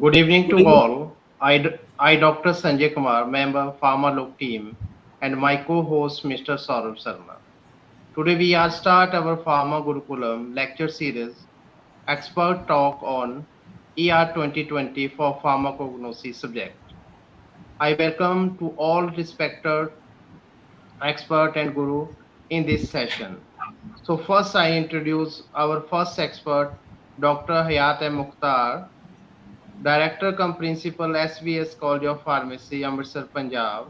Good evening Good to evening. all. Dr. Sanjay Kumar, member PharmaLook team, and my co-host Mr. Saurabh Sharma. Today we are start our Pharma Gurukulam lecture series, expert talk on ER 2020 for pharmacognosy subject. I welcome to all respected expert and guru in this session. So first I introduce our first expert, Dr. Hayat M. Mukhtar, Director cum Principal SVS College of Pharmacy, Amritsar, Punjab.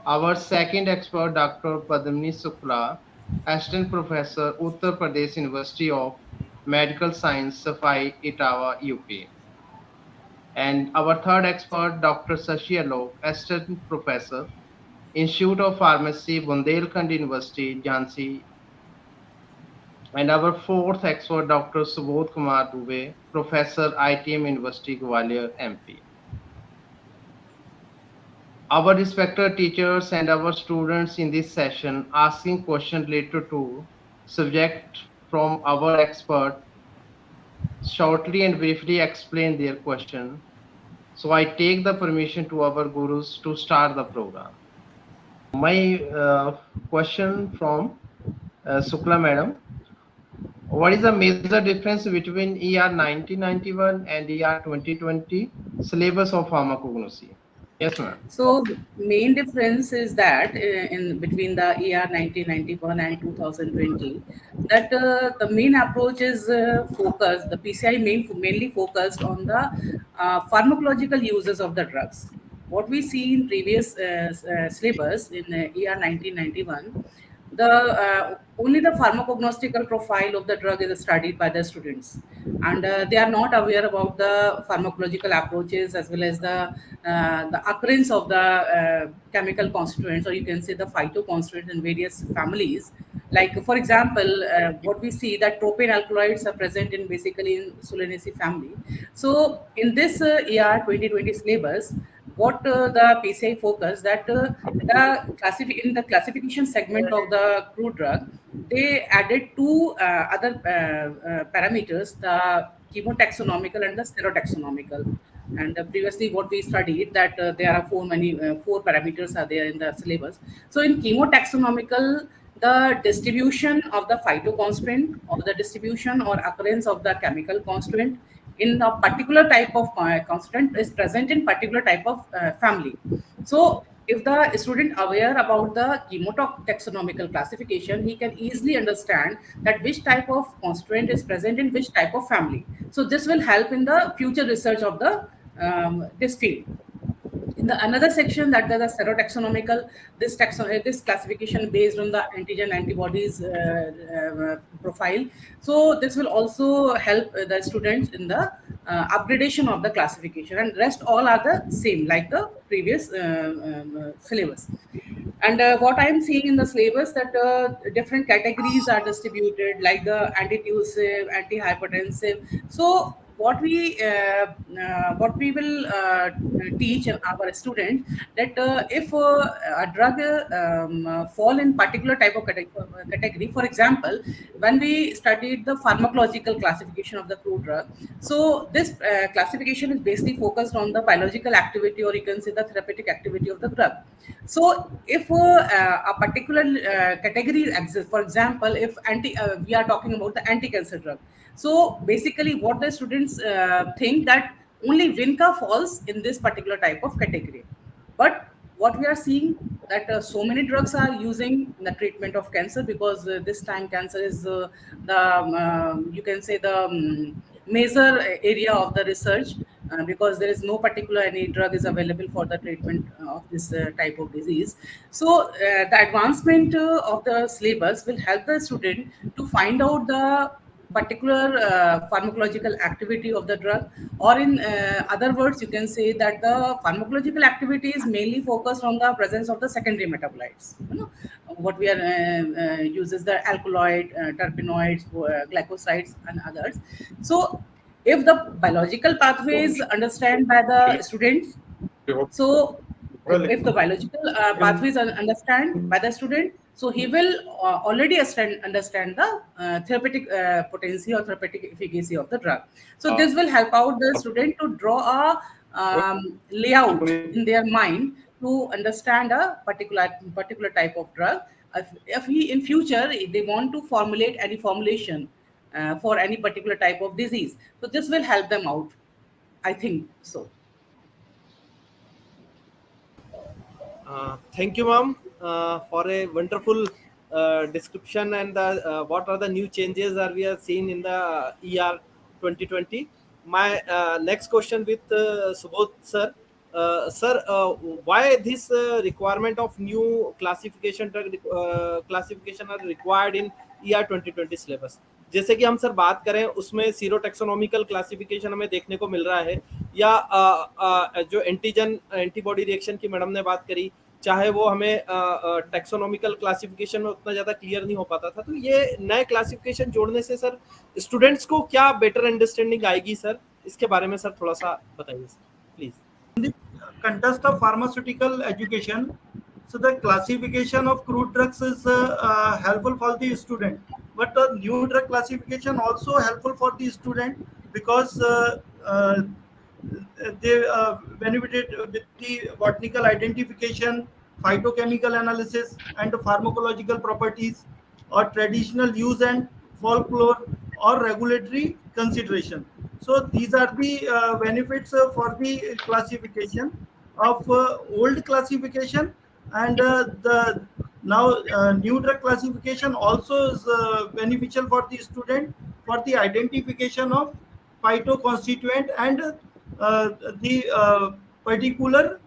Our second expert, Dr. Padmini Sukla, Assistant Professor, Uttar Pradesh University of Medical Science, Safai, Etawah, UP. And our third expert, Dr. Sashi Alok, Assistant Professor, Institute of Pharmacy, Bundelkhand University, Jhansi. And our fourth expert, Dr. Subodh Kumar Dubey, Professor, ITM University, Gwalior, MP. Our respected teachers and our students in this session asking questions related to subject from our expert shortly and briefly explain their question. So I take the permission to our gurus to start the program. My question from Sukla madam, what is the major difference between ER 1991 and ER 2020 syllabus of pharmacognosy? Yes, ma'am. So the main difference is that in between the year 1991 and 2020, that the main approach is focused. The PCI mainly focused on the pharmacological uses of the drugs. What we see in previous syllabus in year 1991, the only the pharmacognostical profile of the drug is studied by the students, and they are not aware about the pharmacological approaches as well as the occurrence of the chemical constituents, or you can say the phytoconstituents in various families. Like for example, what we see that propane alkaloids are present in basically in Solanaceae family. So in this year 2020 syllabus, what the PCI focus that in the classification segment of the crude drug, they added two other parameters: the chemotaxonomical and the serotaxonomical. And previously, what we studied that there are four parameters are there in the syllabus. So in chemotaxonomical, the distribution of the phytoconstituent or the distribution or occurrence of the chemical constituent in a particular type of constituent is present in particular type of family. So if the student aware about the chemotaxonomical classification, he can easily understand that which type of constituent is present in which type of family. So this will help in the future research of the this field. In the another section, that the serotaxonomical, this classification based on the antigen antibodies profile. So this will also help the students in the upgradation of the classification, and rest all are the same like the previous syllabus. And what I am seeing in the syllabus, that different categories are distributed, like the antitussive, antihypertensive. So what we will teach our student, that if a drug fall in particular type of category. For example, when we studied the pharmacological classification of the crude drug, so this classification is basically focused on the biological activity, or you can say the therapeutic activity of the drug. So if a particular category exists, for example, if we are talking about the anti-cancer drug. So basically, what the students think that only Vinca falls in this particular type of category. But what we are seeing, that so many drugs are using in the treatment of cancer, because this time cancer is you can say the major area of the research, because there is no particular any drug is available for the treatment of this type of disease. So the advancement of the syllabus will help the student to find out the particular pharmacological activity of the drug, or in other words, you can say that the pharmacological activity is mainly focused on the presence of the secondary metabolites. What we are uses the alkaloid, terpenoids, glycosides, and others. So if the biological pathway is understand by the students, so if the biological pathways are understand by the student, so he will already understand the therapeutic potency or therapeutic efficacy of the drug. So this will help out the student to draw a layout in their mind to understand a particular type of drug. If he in future they want to formulate any formulation for any particular type of disease, so this will help them out, I think so. Thank you, ma'am, for a wonderful description and what are the new changes that we are seeing in the ER 2020. My next question with Subodh sir. Sir, why this requirement of new classification classification are required in ER 2020 syllabus? जैसे कि हम sir बात करें उसमें sero taxonomical classification हमें देखने को मिल रहा है, या जो एंटीजन एंटीबॉडी रिएक्शन की मैडम ने बात करी, चाहे वो हमें टेक्सोनॉमिकल क्लासिफिकेशन में उतना ज़्यादा क्लियर नहीं हो पाता था, तो ये नए क्लासिफिकेशन जोड़ने से सर स्टूडेंट्स को क्या बेटर अंडरस्टैंडिंग आएगी सर? इसके बारे में सर थोड़ा सा बताइए sir please. Context of pharmaceutical education, so the classification of crude drugs is helpful for the student, but the new drug classification also helpful for the student because they benefited with the botanical identification, phytochemical analysis, and pharmacological properties, or traditional use and folklore or regulatory consideration. So these are the benefits for the classification of old classification, and the now new drug classification also is beneficial for the student for the identification of phytoconstituent and the particular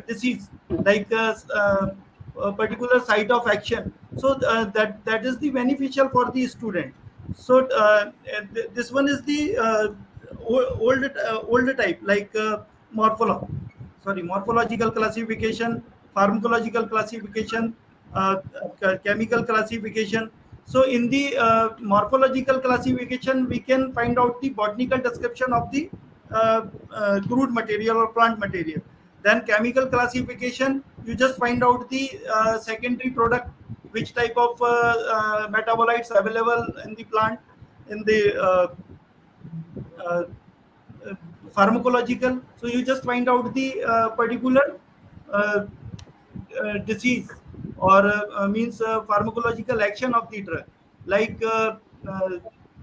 disease, like a particular site of action. So that is the beneficial for the student. So this one is the old type, like morphological classification, pharmacological classification, chemical classification. So in the morphological classification, we can find out the botanical description of the crude material or plant material. Then chemical classification, you just find out the secondary product, which type of metabolites available in the plant. In the pharmacological, so you just find out the particular disease or means pharmacological action of the drug, like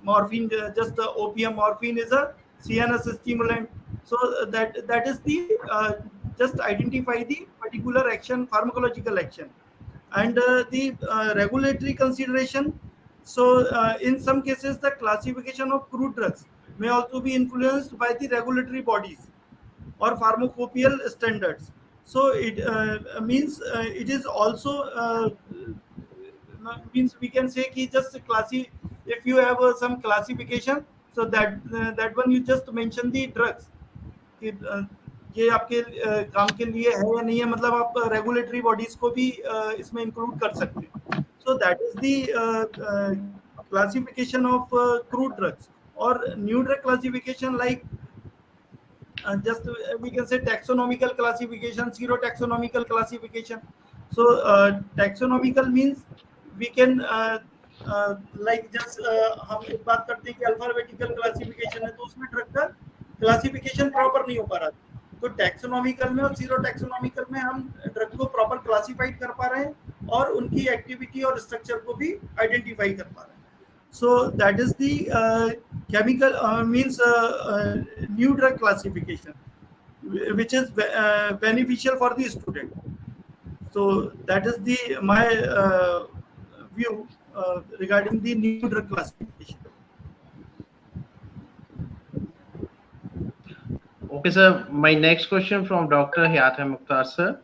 morphine, just opium morphine is a CNS stimulant. So that is the just identify the particular action, pharmacological action. And the regulatory consideration, so in some cases the classification of crude drugs may also be influenced by the regulatory bodies or pharmacopoeial standards. So it means it is also means we can say ki just if you have some classification, so that one you just mention the drugs कि ये आपके काम के लिए है या नहीं है, मतलब आप रेगुलेटरी बॉडीज को भी इसमें इंक्लूड कर सकते हैं. So that is the classification of crude drugs. और new drug classification like just we can say taxonomical classification, zero taxonomical classification. So taxonomical means we can like just हम एक बात करते हैं कि अल्फाबेटिकल क्लासिफिकेशन है तो उसमें ड्रग का क्लासिफिकेशन प्रॉपर नहीं हो पा रहा. तो टैक्सोनॉमिकल में और जीरो टैक्सोनॉमिकल में हम ड्रग को प्रॉपर क्लासिफाइड कर पा रहे हैं और उनकी एक्टिविटी और स्ट्रक्चर को भी आइडेंटिफाई कर पा रहे हैं. So that is the chemical means new drug classification, which is beneficial for the student. So that is the my view regarding the new drug classification. Okay, sir. My next question from Dr. Hayat Mukhtar, sir.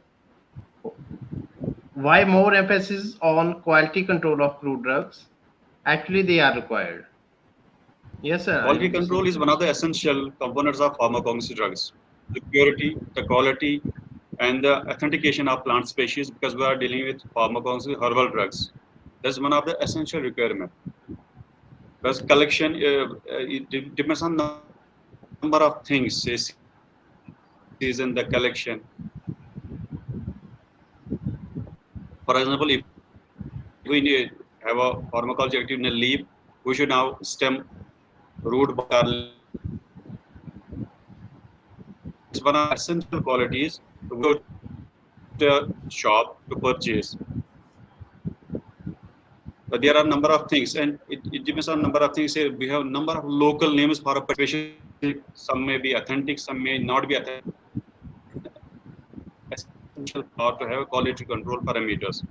Why more emphasis on quality control of crude drugs? Actually, they are required. Yes, sir. Quality control is one of the essential components of pharmacognostic drugs. The purity, the quality, and the authentication of plant species, because we are dealing with pharmacognostic herbal drugs. That's one of the essential requirements. Because collection it depends on number of things. season, the collection. For example, if we need have a pharmacology active in a leaf, we should now stem, root, bark. It's one of essential qualities to go to the shop to purchase. But there are a number of things, and it depends on number of things. We have a number of local names for a patient. Some may be authentic, some may not be authentic. Essential for to have quality control parameters.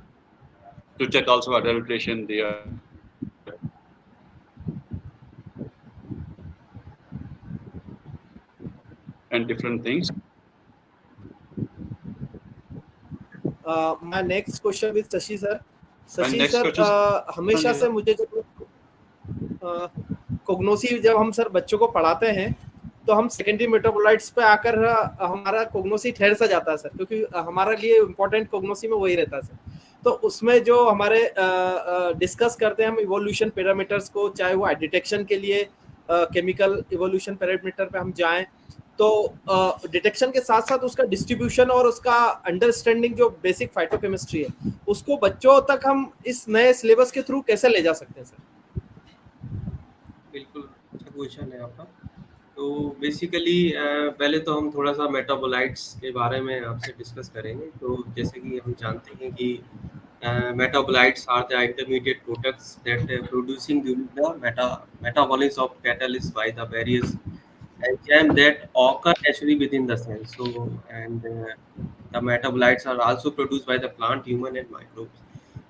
To check also adulteration there. And different things. My next question with Shashi sir. My Shashi next sir, question- हमेशा से मुझे जब कोग्नोसी जब हम sir बच्चों को पढ़ाते हैं तो हम सेकेंडरी मेटाबोलाइट्स पे आकर हमारा कोग्नोसी ठहर सा जाता है सर, क्योंकि हमारे लिए इम्पोर्टेंट कोग्नोसी में वही रहता है सर। तो उसमें जो हमारे डिस्कस करते हैं हम इवोल्यूशन पैरामीटर्स को, चाहे वो डिटेक्शन के लिए केमिकल इवोल्यूशन पैरामीटर पे हम जाएं, तो डिटेक्शन के साथ साथ उसका डिस्ट्रीब्यूशन और उसका अंडरस्टैंडिंग जो बेसिक फाइटोकेमिस्ट्री है उसको बच्चों तक हम इस नए सिलेबस के थ्रू कैसे ले जा सकते हैं सर? बिल्कुल अच्छा क्वेश्चन है आपका। तो बेसिकली पहले तो हम थोड़ा सा मेटाबोलाइट्स के बारे में आपसे डिस्कस करेंगे। तो जैसे कि हम जानते हैं कि metabolites are the intermediate products that producing during the metabolism of catalyst by the various enzymes that occur naturally within the cell. So and the metabolites are also produced by the plant, human and microbes.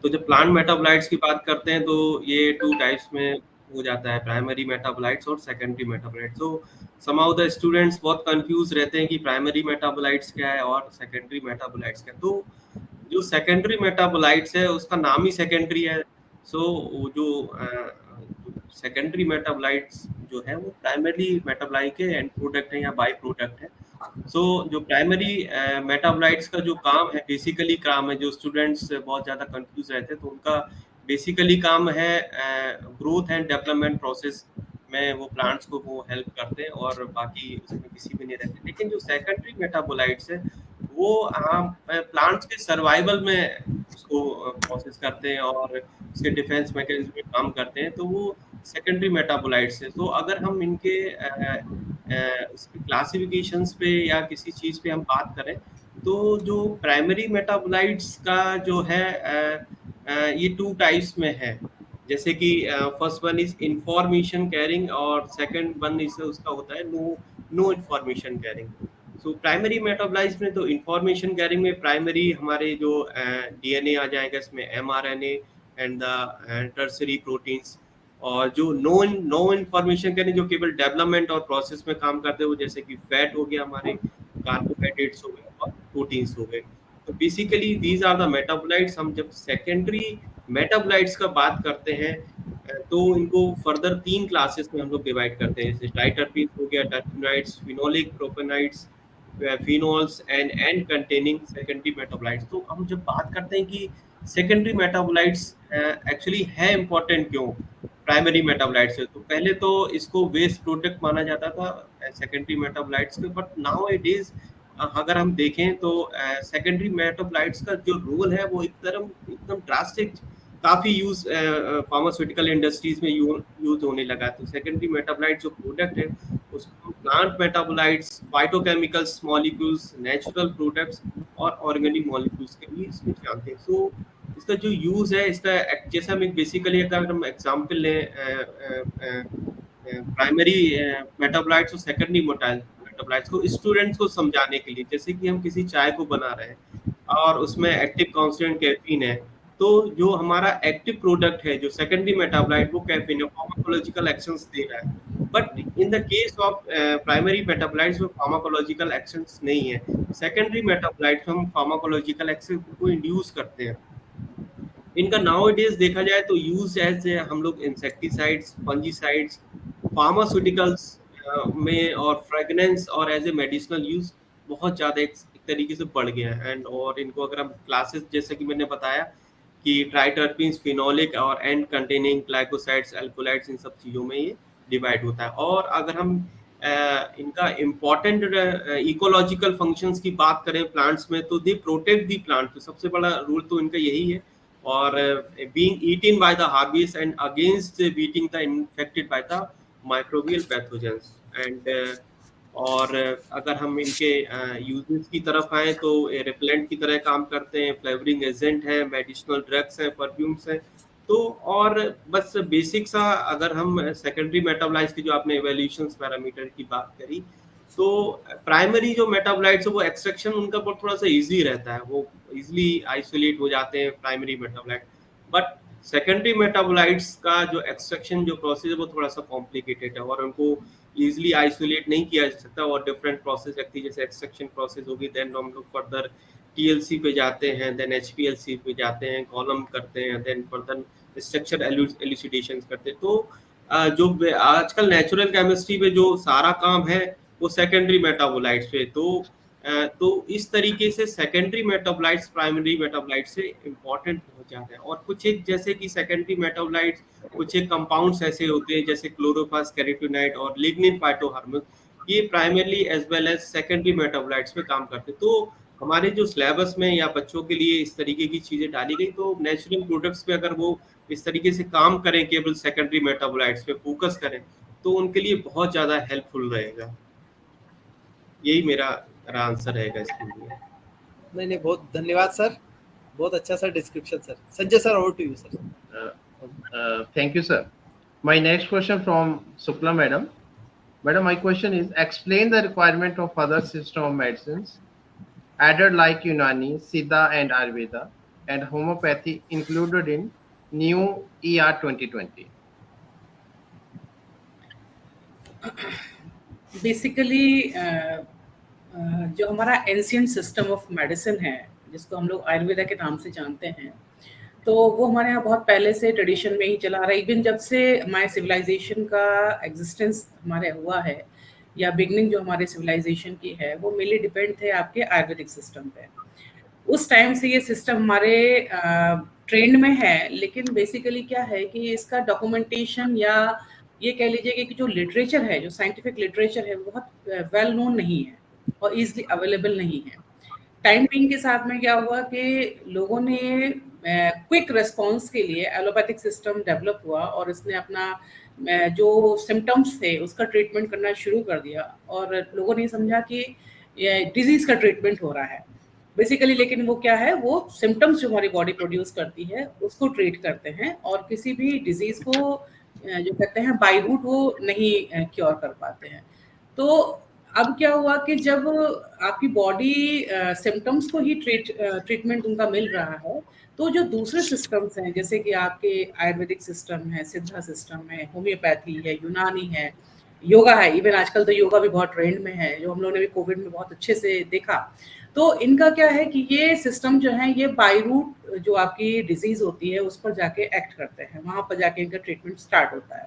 तो जब plant metabolites की बात करते हैं तो ये 2 types में हो जाता है, प्राइमरी मेटाबोलाइट्स और सेकेंडरी मेटाबोलाइट्स। तो somehow the स्टूडेंट्स बहुत कंफ्यूज रहते हैं कि प्राइमरी मेटाबोलाइट्स क्या है और सेकेंडरी मेटाबोलाइट्स क्या है। तो जो सेकेंडरी मेटाबोलाइट्स है उसका नाम ही सेकेंडरी है। सो जो सेकेंडरी मेटाबोलाइट्स जो है वो प्राइमरी मेटाबोलाइट के एंड प्रोडक्ट है या बाई प्रोडक्ट है। सो जो प्राइमरी मेटाबोलाइट्स का जो काम है, बेसिकली काम है, जो स्टूडेंट्स बहुत ज़्यादा कंफ्यूज रहते हैं तो उनका बेसिकली काम है ग्रोथ एंड डेवलपमेंट प्रोसेस में वो प्लांट्स को वो हेल्प करते हैं और बाकी उसमें किसी भी नहीं रहते। लेकिन जो सेकेंडरी मेटाबोलाइट्स है वो प्लांट्स के सर्वाइवल में उसको प्रोसेस करते हैं और उसके डिफेंस मैकेनिज्म में काम करते हैं, तो वो सेकेंडरी मेटाबोलाइट्स है। तो अगर हम इनके उसकी क्लासिफिकेशंस पे या किसी चीज़ पे हम बात करें तो जो प्राइमरी मेटाबोलाइट्स का जो है ये 2 टाइप्स में है। जैसे कि first one is information carrying और सेकंड वन इज उसका होता है no information carrying. So primary metabolites में तो इंफॉर्मेशन कैरिंग में प्राइमरी हमारे जो डीएनए आ जाएगा, इसमें mRNA and the tertiary proteins, और जो नो इंफॉर्मेशन कैरिंग जो केवल डेवलपमेंट और प्रोसेस में काम करते हैं वो जैसे कि फैट हो गया, हमारे कार्बोहाइड्रेट्स हो गए और प्रोटीन्स हो गए। तो basically these are the metabolites. हम जब सेकेंडरी मेटाबोलाइट्स का बात करते हैं तो इनको फर्दर 3 क्लासेस में हम लोग डिवाइड करते हैं, जैसे ट्राइटरपीन हो गया, terpenoids, phenolic, propanoids, phenols and containing secondary metabolites. तो हम जब बात करते हैं कि सेकेंडरी मेटाबोलाइट्स एक्चुअली है इंपॉर्टेंट क्यों प्राइमरी मेटाबोलाइट्स से, तो पहले तो इसको वेस्ट प्रोडक्ट माना जाता था सेकेंडरी मेटाबोलाइट्स के, बट नाउ इट इज अगर हम देखें तो सेकेंडरी मेटाबोलाइट्स का जो रोल है वो एकदम ड्रास्टिक काफ़ी यूज फार्मास्यूटिकल इंडस्ट्रीज में यूज होने लगा। तो सेकेंडरी मेटाबोलाइट जो प्रोडक्ट है उसको plant metabolites, phytochemicals molecules, natural products और ऑर्गेनिक मॉलिक्यूल्स के लिए इसमें जानते हैं। सो इसका जो यूज है, इसका जैसे हम एक बेसिकली अगर हम एग्जाम्पल लें प्राइमरी मेटाबोलाइट्स और सेकेंडरी मेटाबोलाइट्स को स्टूडेंट्स को समझाने के लिए, जैसे कि हम किसी चाय को बना रहे हैं और उसमें एक्टिव कांस्टेंट कैफीन है, तो जो हमारा एक्टिव प्रोडक्ट है जो सेकेंडरी मेटाबोलाइट वो कैफीन है, फार्माकोलॉजिकल एक्शंस दे रहा है। But in the case of primary metabolites वो फार्माकोलॉजिकल एक्शंस नहीं है। सेकेंडरी मेटाबोलाइट हम फार्माकोलॉजिकल एक्शन को इंड्यूस करते हैं। इनका नाउअडेज देखा जाए तो यूज एज हम लोग इंसेक्टिसाइड्स, फंजीसाइड्स, फार्मास्यूटिकल्स में और फ्रेगनेंस और एज ए मेडिसिनल यूज बहुत ज़्यादा एक तरीके से बढ़ गया है। एंड और इनको अगर हम क्लासेस जैसे कि मैंने बताया कि ट्राइटरपीन्स, फिनोलिक और एंड कंटेनिंग ग्लाइकोसाइड्स, अल्कोलाइड्स, इन सब चीज़ों में ये डिवाइड होता है। और अगर हम इनका इम्पोर्टेंट इकोलॉजिकल फंक्शंस की बात करें प्लांट्स में, तो दे प्रोटेक्ट द प्लांट, तो सबसे बड़ा रोल तो इनका यही है। और being eaten by the herbivores and against beating the infected by the microbial pathogens. And और अगर हम इनके यूजेस की तरफ आए तो रिपेलेंट की तरह काम करते हैं, फ्लेवरिंग एजेंट है, मेडिसिनल ड्रग्स हैं, परफ्यूम्स हैं। तो और बस बेसिक सा अगर हम सेकेंडरी मेटाबोलाइट्स की जो आपने इवोल्यूशन पैरामीटर की बात करी, तो प्राइमरी जो मेटाबोलाइट्स है वो एक्सट्रैक्शन उनका पर थोड़ा सा इजी रहता है, वो इजीली आइसोलेट हो जाते हैं primary metabolite. But secondary metabolites का जो एक्सट्रैक्शन जो प्रोसेस है वो थोड़ा सा कॉम्प्लिकेटेड है और उनको इजीली आइसोलेट नहीं किया जा सकता और डिफरेंट प्रोसेस लगती है, जैसे एक्सट्रैक्शन प्रोसेस होगी, देन हम लोग फर्दर TLC पे जाते हैं, देन HPLC पे जाते हैं, कॉलम करते हैं, देन फर्दर स्ट्रक्चर एलुसिडेशन करते हैं। तो जो आजकल नेचुरल केमिस्ट्री पे जो सारा काम है वो सेकेंडरी मेटाबोलाइट्स पे, तो इस तरीके से सेकेंडरी मेटाबोलाइट्स प्राइमरी मेटाबोलाइट्स से इम्पोर्टेंट हो जाते हैं। और कुछ एक जैसे कि सेकेंडरी मेटाबोलाइट्स कुछ एक कंपाउंड्स ऐसे होते हैं जैसे क्लोरोफास, कैरोटीनॉइड और लिग्निन फाइटोहार्मोन, ये primarily as well as secondary metabolites पे काम करते हैं। तो हमारे जो सिलेबस में या बच्चों के लिए इस तरीके की चीजें डाली गई, तो नेचुरल प्रोडक्ट्स पे अगर वो इस तरीके से काम करें, केवल सेकेंडरी मेटाबोलाइट्स पे फोकस करें, तो उनके लिए बहुत ज्यादा हेल्पफुल रहेगा। यही मेरा आंसर रहेगा इसके लिए। नहीं, बहुत धन्यवाद सर, बहुत अच्छा सा description sir. Sanjay sir, over to you sir. Thank you, sir. My next question from Sukla madam. Madam, my question is: explain the requirement of other system of medicines added like Unani, Siddha, and Ayurveda, and homeopathy included in new ER 2020. Basically जो हमारा ancient system of medicine है, जिसको हम लोग आयुर्वेदा के नाम से जानते हैं, तो वो हमारे यहाँ बहुत पहले से ट्रेडिशन में ही चला रहा है। इवन जब से हमारे सिविलाइजेशन का एग्जिस्टेंस हमारे हुआ है या बिगनिंग जो हमारे सिविलाइजेशन की है, वो मेनली डिपेंड थे आपके आयुर्वेदिक सिस्टम पे। उस टाइम से ये सिस्टम हमारे ट्रेंड में है, लेकिन बेसिकली क्या है कि इसका डॉक्यूमेंटेशन या ये कह लीजिए कि जो लिटरेचर है, जो साइंटिफिक लिटरेचर है, वो बहुत वेल नोन नहीं है और ईजिली अवेलेबल नहीं है। टाइम पिंग के साथ में क्या हुआ कि लोगों ने क्विक रिस्पॉन्स के लिए एलोपैथिक सिस्टम डेवलप हुआ और इसने अपना जो सिम्टम्स थे उसका ट्रीटमेंट करना शुरू कर दिया और लोगों ने समझा कि डिजीज का ट्रीटमेंट हो रहा है बेसिकली। लेकिन वो क्या है, वो सिम्टम्स जो हमारी बॉडी प्रोड्यूस करती है उसको ट्रीट करते हैं और किसी भी डिजीज को जो कहते हैं बाय रूट वो नहीं क्योर कर पाते हैं। तो अब क्या हुआ कि जब आपकी बॉडी सिम्टम्स को ही ट्रीटमेंट उनका मिल रहा है, तो जो दूसरे सिस्टम्स हैं जैसे कि आपके आयुर्वेदिक सिस्टम है, सिद्धा सिस्टम है, होम्योपैथी है, यूनानी है, योगा है, इवन आजकल तो योगा भी बहुत ट्रेंड में है, जो हम लोगों ने भी कोविड में बहुत अच्छे से देखा। तो इनका क्या है कि ये सिस्टम जो है ये बाय रूट जो आपकी डिजीज होती है उस पर जाके एक्ट करते हैं, वहां पर जाके इनका ट्रीटमेंट स्टार्ट होता है।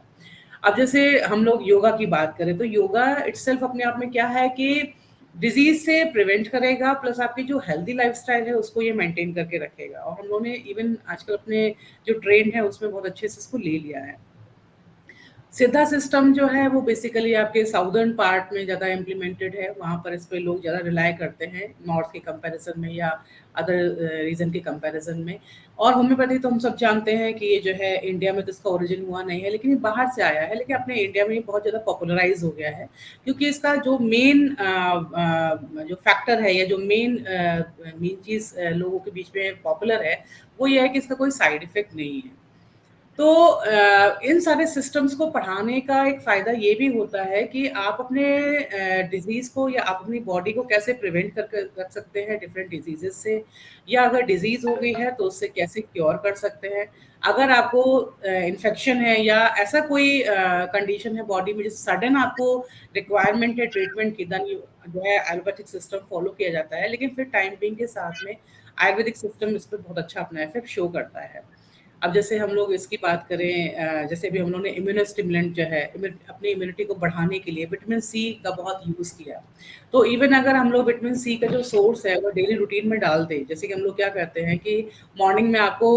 अब जैसे हम लोग योगा की बात करें तो योगा इटसेल्फ अपने आप में क्या है कि डिजीज से प्रिवेंट करेगा, प्लस आपकी जो हेल्दी लाइफस्टाइल है उसको ये मेंटेन करके रखेगा। और हम लोगों ने इवन आजकल अपने जो ट्रेंड है उसमें बहुत अच्छे से इसको ले लिया है। सिद्धा सिस्टम जो है वो बेसिकली आपके साउदर्न पार्ट में ज़्यादा इम्प्लीमेंटेड है, वहाँ पर इस पर लोग ज़्यादा रिलाई करते हैं नॉर्थ के कंपैरिजन में या अदर रीजन के कंपैरिजन में। और होम्योपैथी तो हम सब जानते हैं कि ये जो है इंडिया में तो इसका ओरिजिन हुआ नहीं है, लेकिन ये बाहर से आया है, लेकिन अपने इंडिया में ये बहुत ज़्यादा पॉपुलराइज हो गया है क्योंकि इसका जो मेन जो फैक्टर है या जो मेन चीज़ लोगों के बीच में पॉपुलर है वो ये है कि इसका कोई साइड इफेक्ट नहीं है। तो इन सारे सिस्टम्स को पढ़ाने का एक फ़ायदा ये भी होता है कि आप अपने डिजीज़ को या आप अपनी बॉडी को कैसे प्रिवेंट कर सकते हैं डिफरेंट डिजीजेस से, या अगर डिजीज़ हो गई है तो उससे कैसे क्योर कर सकते हैं। अगर आपको इन्फेक्शन है या ऐसा कोई कंडीशन है बॉडी में जिस सडन आपको रिक्वायरमेंट है ट्रीटमेंट की, देन जो है एलोपैथिक सिस्टम फॉलो किया जाता है। लेकिन फिर टाइम बिंग के साथ में आयुर्वेदिक सिस्टम इस पर बहुत अच्छा अपना इफेक्ट शो करता है। अब जैसे हम लोग इसकी बात करें, जैसे भी हम लोगों ने इम्यूनोस्टिमुलेंट जो है अपनी इम्यूनिटी को बढ़ाने के लिए विटामिन सी का बहुत यूज़ किया। तो इवन अगर हम लोग विटामिन सी का जो सोर्स है वो डेली रूटीन में डाल दें, जैसे कि हम लोग क्या करते हैं कि मॉर्निंग में आपको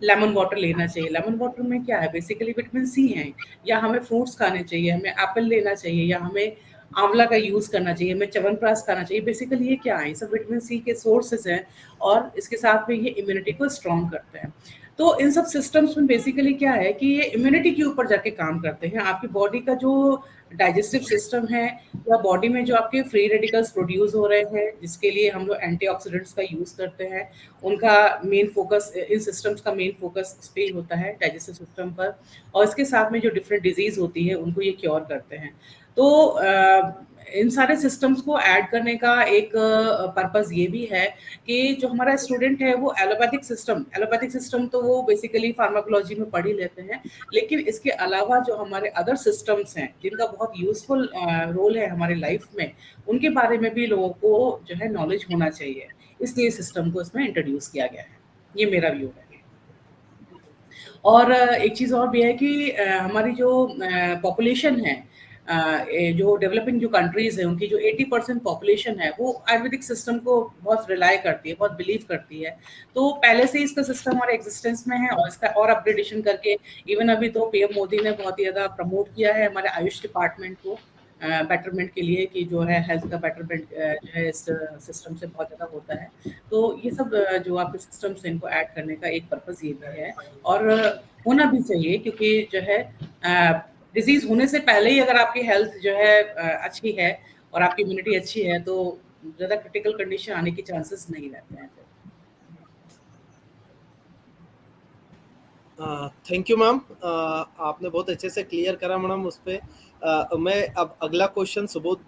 लेमन वाटर लेना चाहिए। लेमन वाटर में क्या है, बेसिकली विटामिन सी है, या हमें फ्रूट्स खाने चाहिए, हमें एप्पल लेना चाहिए, या हमें आंवला का यूज़ करना चाहिए, हमें च्यवनप्राश खाना चाहिए। बेसिकली ये क्या है, ये सब विटामिन सी के सोर्सेज हैं और इसके साथ में ये इम्यूनिटी को स्ट्रॉन्ग करते हैं। तो इन सब सिस्टम्स में बेसिकली क्या है कि ये इम्यूनिटी के ऊपर जाके काम करते हैं। आपकी बॉडी का जो डाइजेस्टिव सिस्टम है, या बॉडी में जो आपके फ्री रेडिकल्स प्रोड्यूस हो रहे हैं, जिसके लिए हम लोग एंटीऑक्सीडेंट्स का यूज़ करते हैं, उनका मेन फोकस, इन सिस्टम्स का मेन फोकस इस पे ही होता है, डाइजेस्टिव सिस्टम पर। और इसके साथ में जो डिफरेंट डिजीज होती है उनको ये क्योर करते हैं। तो इन सारे सिस्टम्स को ऐड करने का एक पर्पस ये भी है कि जो हमारा स्टूडेंट है वो एलोपैथिक सिस्टम तो वो बेसिकली फार्माकोलॉजी में पढ़ ही लेते हैं, लेकिन इसके अलावा जो हमारे अदर सिस्टम्स हैं जिनका बहुत यूजफुल रोल है हमारे लाइफ में, उनके बारे में भी लोगों को जो है नॉलेज होना चाहिए, इसलिए सिस्टम को इसमें इंट्रोड्यूस किया गया है। ये मेरा व्यू है। और एक चीज़ और भी है कि हमारी जो पॉपुलेशन है, जो डेवलपिंग जो कंट्रीज है, उनकी जो 80% पॉपुलेशन है वो आयुर्वेदिक सिस्टम को बहुत रिलाई करती है, बहुत बिलीव करती है। तो पहले से इसका सिस्टम और एग्जिस्टेंस में है, और इसका और अपग्रेडेशन करके इवन अभी तो पीएम मोदी ने बहुत ही ज़्यादा प्रमोट किया है हमारे आयुष डिपार्टमेंट को बेटरमेंट के लिए, कि जो है हेल्थ का बेटरमेंट जो है इस सिस्टम से बहुत ज़्यादा होता है। तो ये सब जो आपके सिस्टम्स हैं इनको ऐड करने का एक पर्पज़ ये भी है, और होना भी चाहिए, क्योंकि जो है डिजीज होने से पहले ही अगर आपकी हेल्थ जो है अच्छी है और आपकी इम्यूनिटी अच्छी है, तो ज़्यादा क्रिटिकल कंडीशन आने के चांसेस नहीं रहते हैं। थैंक यू मैम, आपने बहुत अच्छे से क्लियर करा मैडम उस पर। मैं अब अगला क्वेश्चन सुबोध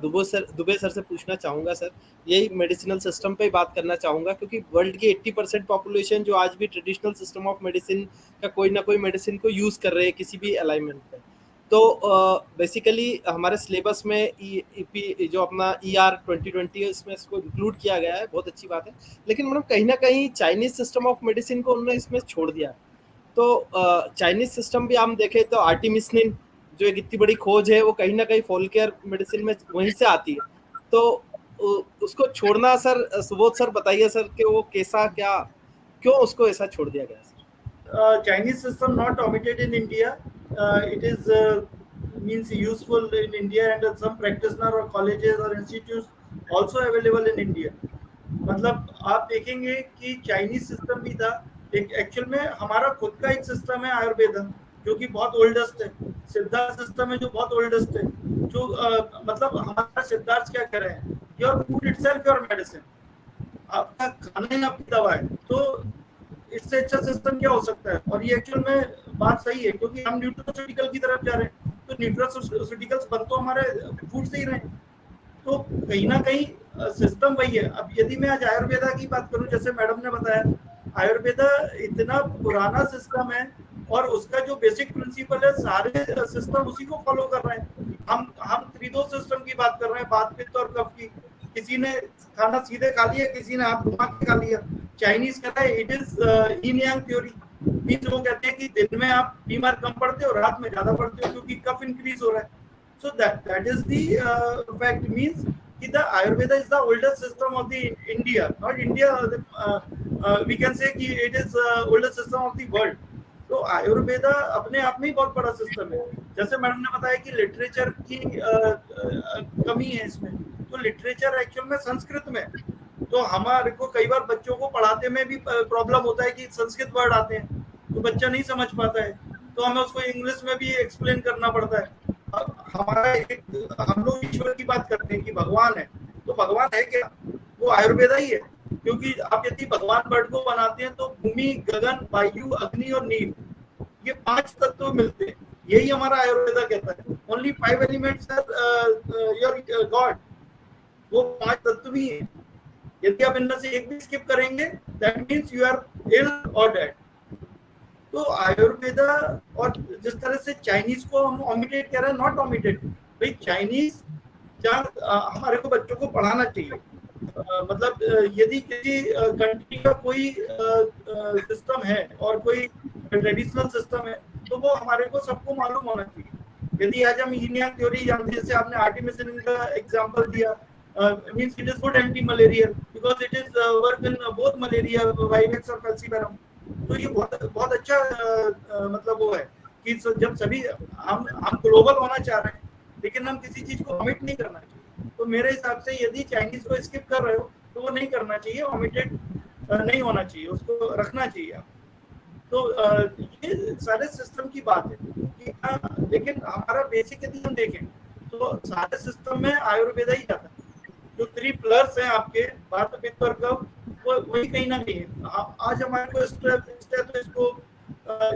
दुबे सर से पूछना चाहूँगा। सर, यही मेडिसिनल सिस्टम पे ही बात करना चाहूँगा, क्योंकि वर्ल्ड की 80% पॉपुलेशन जो आज भी ट्रेडिशनल सिस्टम ऑफ मेडिसिन का कोई ना कोई मेडिसिन को यूज़ कर रहे हैं किसी भी अलाइनमेंट पे। तो बेसिकली हमारे सिलेबस में जो अपना ER 2020 है इसमें इसको इंक्लूड किया गया है, बहुत अच्छी बात है। लेकिन मैडम कहीं ना कहीं चाइनीज सिस्टम ऑफ मेडिसिन को उन्होंने इसमें छोड़ दिया। तो चाइनीज सिस्टम भी हम देखें तो आर्टिमिसिनिन जो एक इतनी बड़ी खोज है वो कहीं ना कहीं फोलकेयर मेडिसिन में वहीं से आती है। तो उसको छोड़ना सर, सुबोध सर बताइए सर कि वो कैसा, क्या, क्यों उसको ऐसा छोड़ दिया गया sir? Chinese system not omitted in India. It is means useful in India, and some practitioner or colleges or institutes also available in India. मतलब आप देखेंगे कि चाइनीज सिस्टम भी था, एक एक्चुअल में हमारा खुद का एक सिस्टम है आयुर्वेदा, जो कि बहुत ओल्डेस्ट है। सिद्धार्थ सिस्टम है जो बहुत ओल्डेस्ट है, जो मतलब हमारा सिद्धार्थ क्या कर रहे हैं, your food itself your medicine, आपका खाना ही आपकी दवा है। तो इससे अच्छा सिस्टम क्या हो सकता है? और ये एक्चुअल में बात सही है, क्योंकि हम न्यूट्रास्यूटिकल की तरफ जा रहे हैं, तो न्यूट्रास्यूटिकल्स बन तो हमारे फूड से ही रहे, तो कहीं ना कहीं सिस्टम वही है। अब यदि मैं आज आयुर्वेदा की बात करूं, जैसे मैडम ने बताया, आयुर्वेदा इतना पुराना सिस्टम है और उसका जो बेसिक प्रिंसिपल है सारे सिस्टम उसी को फॉलो कर रहे हैं। हम त्रिदोष सिस्टम की बात कर रहे हैं, बात पित्त और कफ की। किसी ने खाना सीधे खा लिया, किसी ने हाथ घुमा के खा लिया। चाइनीज कहता है it is yin Yang theory, means वो कहते हैं कि दिन में आप बीमार कम पड़ते हो, रात में ज्यादा पड़ते हो, क्योंकि कफ इंक्रीज हो रहा है। सो that is the fact, means कि the Ayurveda is the oldest system of the India, not India, we can say कि it is oldest system of the world. तो आयुर्वेदा अपने आप में ही बहुत बड़ा सिस्टम है। जैसे मैडम ने बताया कि लिटरेचर की कमी है इसमें, तो लिटरेचर एक्चुअल में संस्कृत में, तो हमारे को कई बार बच्चों को पढ़ाते में भी प्रॉब्लम होता है कि संस्कृत वर्ड आते हैं तो बच्चा नहीं समझ पाता है, तो हमें उसको इंग्लिश में भी एक्सप्लेन करना पड़ता है। हमारा हम लोग ईश्वर की बात करते हैं कि भगवान है, तो भगवान है क्या? वो आयुर्वेदा ही है, क्योंकि आप यदि भगवान वर्ड को बनाते हैं तो भूमि, गगन, वायु, अग्नि और नील, ये 5 तत्व मिलते हैं, यही हमारा आयुर्वेदा कहता है। Only 5 elements are your god, वो 5 तत्व भी हैं। यदि आप इनमें से एक भी स्किप करेंगे that means you are ill or dead. तो आयुर्वेदा, और जिस तरह से चाइनीज को हम ओमिटेड कर रहे हैं, नॉट ओमिटेड, भाई चाइनीज हमारे को बच्चों को पढ़ाना चाहिए। मतलब यदि किसी कंट्री का कोई सिस्टम है और कोई ट्रेडिशनल सिस्टम है, तो वो हमारे को सबको मालूम होना चाहिए। यदि आज हम यिन यांग थ्योरी जानते हैं, जैसे आपने आर्टिमिसिनिन का एग्जांपल दिया, means it is good anti-malarial because it is work in both malaria, vivax और falciparum, तो ये बहुत बहुत अच्छा मतलब वो है कि जब सभी हम ग्लोबल होना चाह रहे हैं, लेकिन हम किसी चीज को ओमिट नहीं करना चाहिए। तो मेरे हिसाब से यदि चाइनीज को स्किप कर रहे हो तो वो नहीं करना चाहिए, ओमिटेड नहीं होना चाहिए, उसको रखना चाहिए आप। तो ये सारे सिस्टम की बात है कि लेकिन हमारा बेसिक यदि हम देखें तो सारे सिस्टम में आयुर्वेदा ही जाता है। जो 3 प्लस हैं आपके वात पित्त और कफ, वो वही कहीं ना कहीं है। आज हमारे को स्टेथोस्कोप,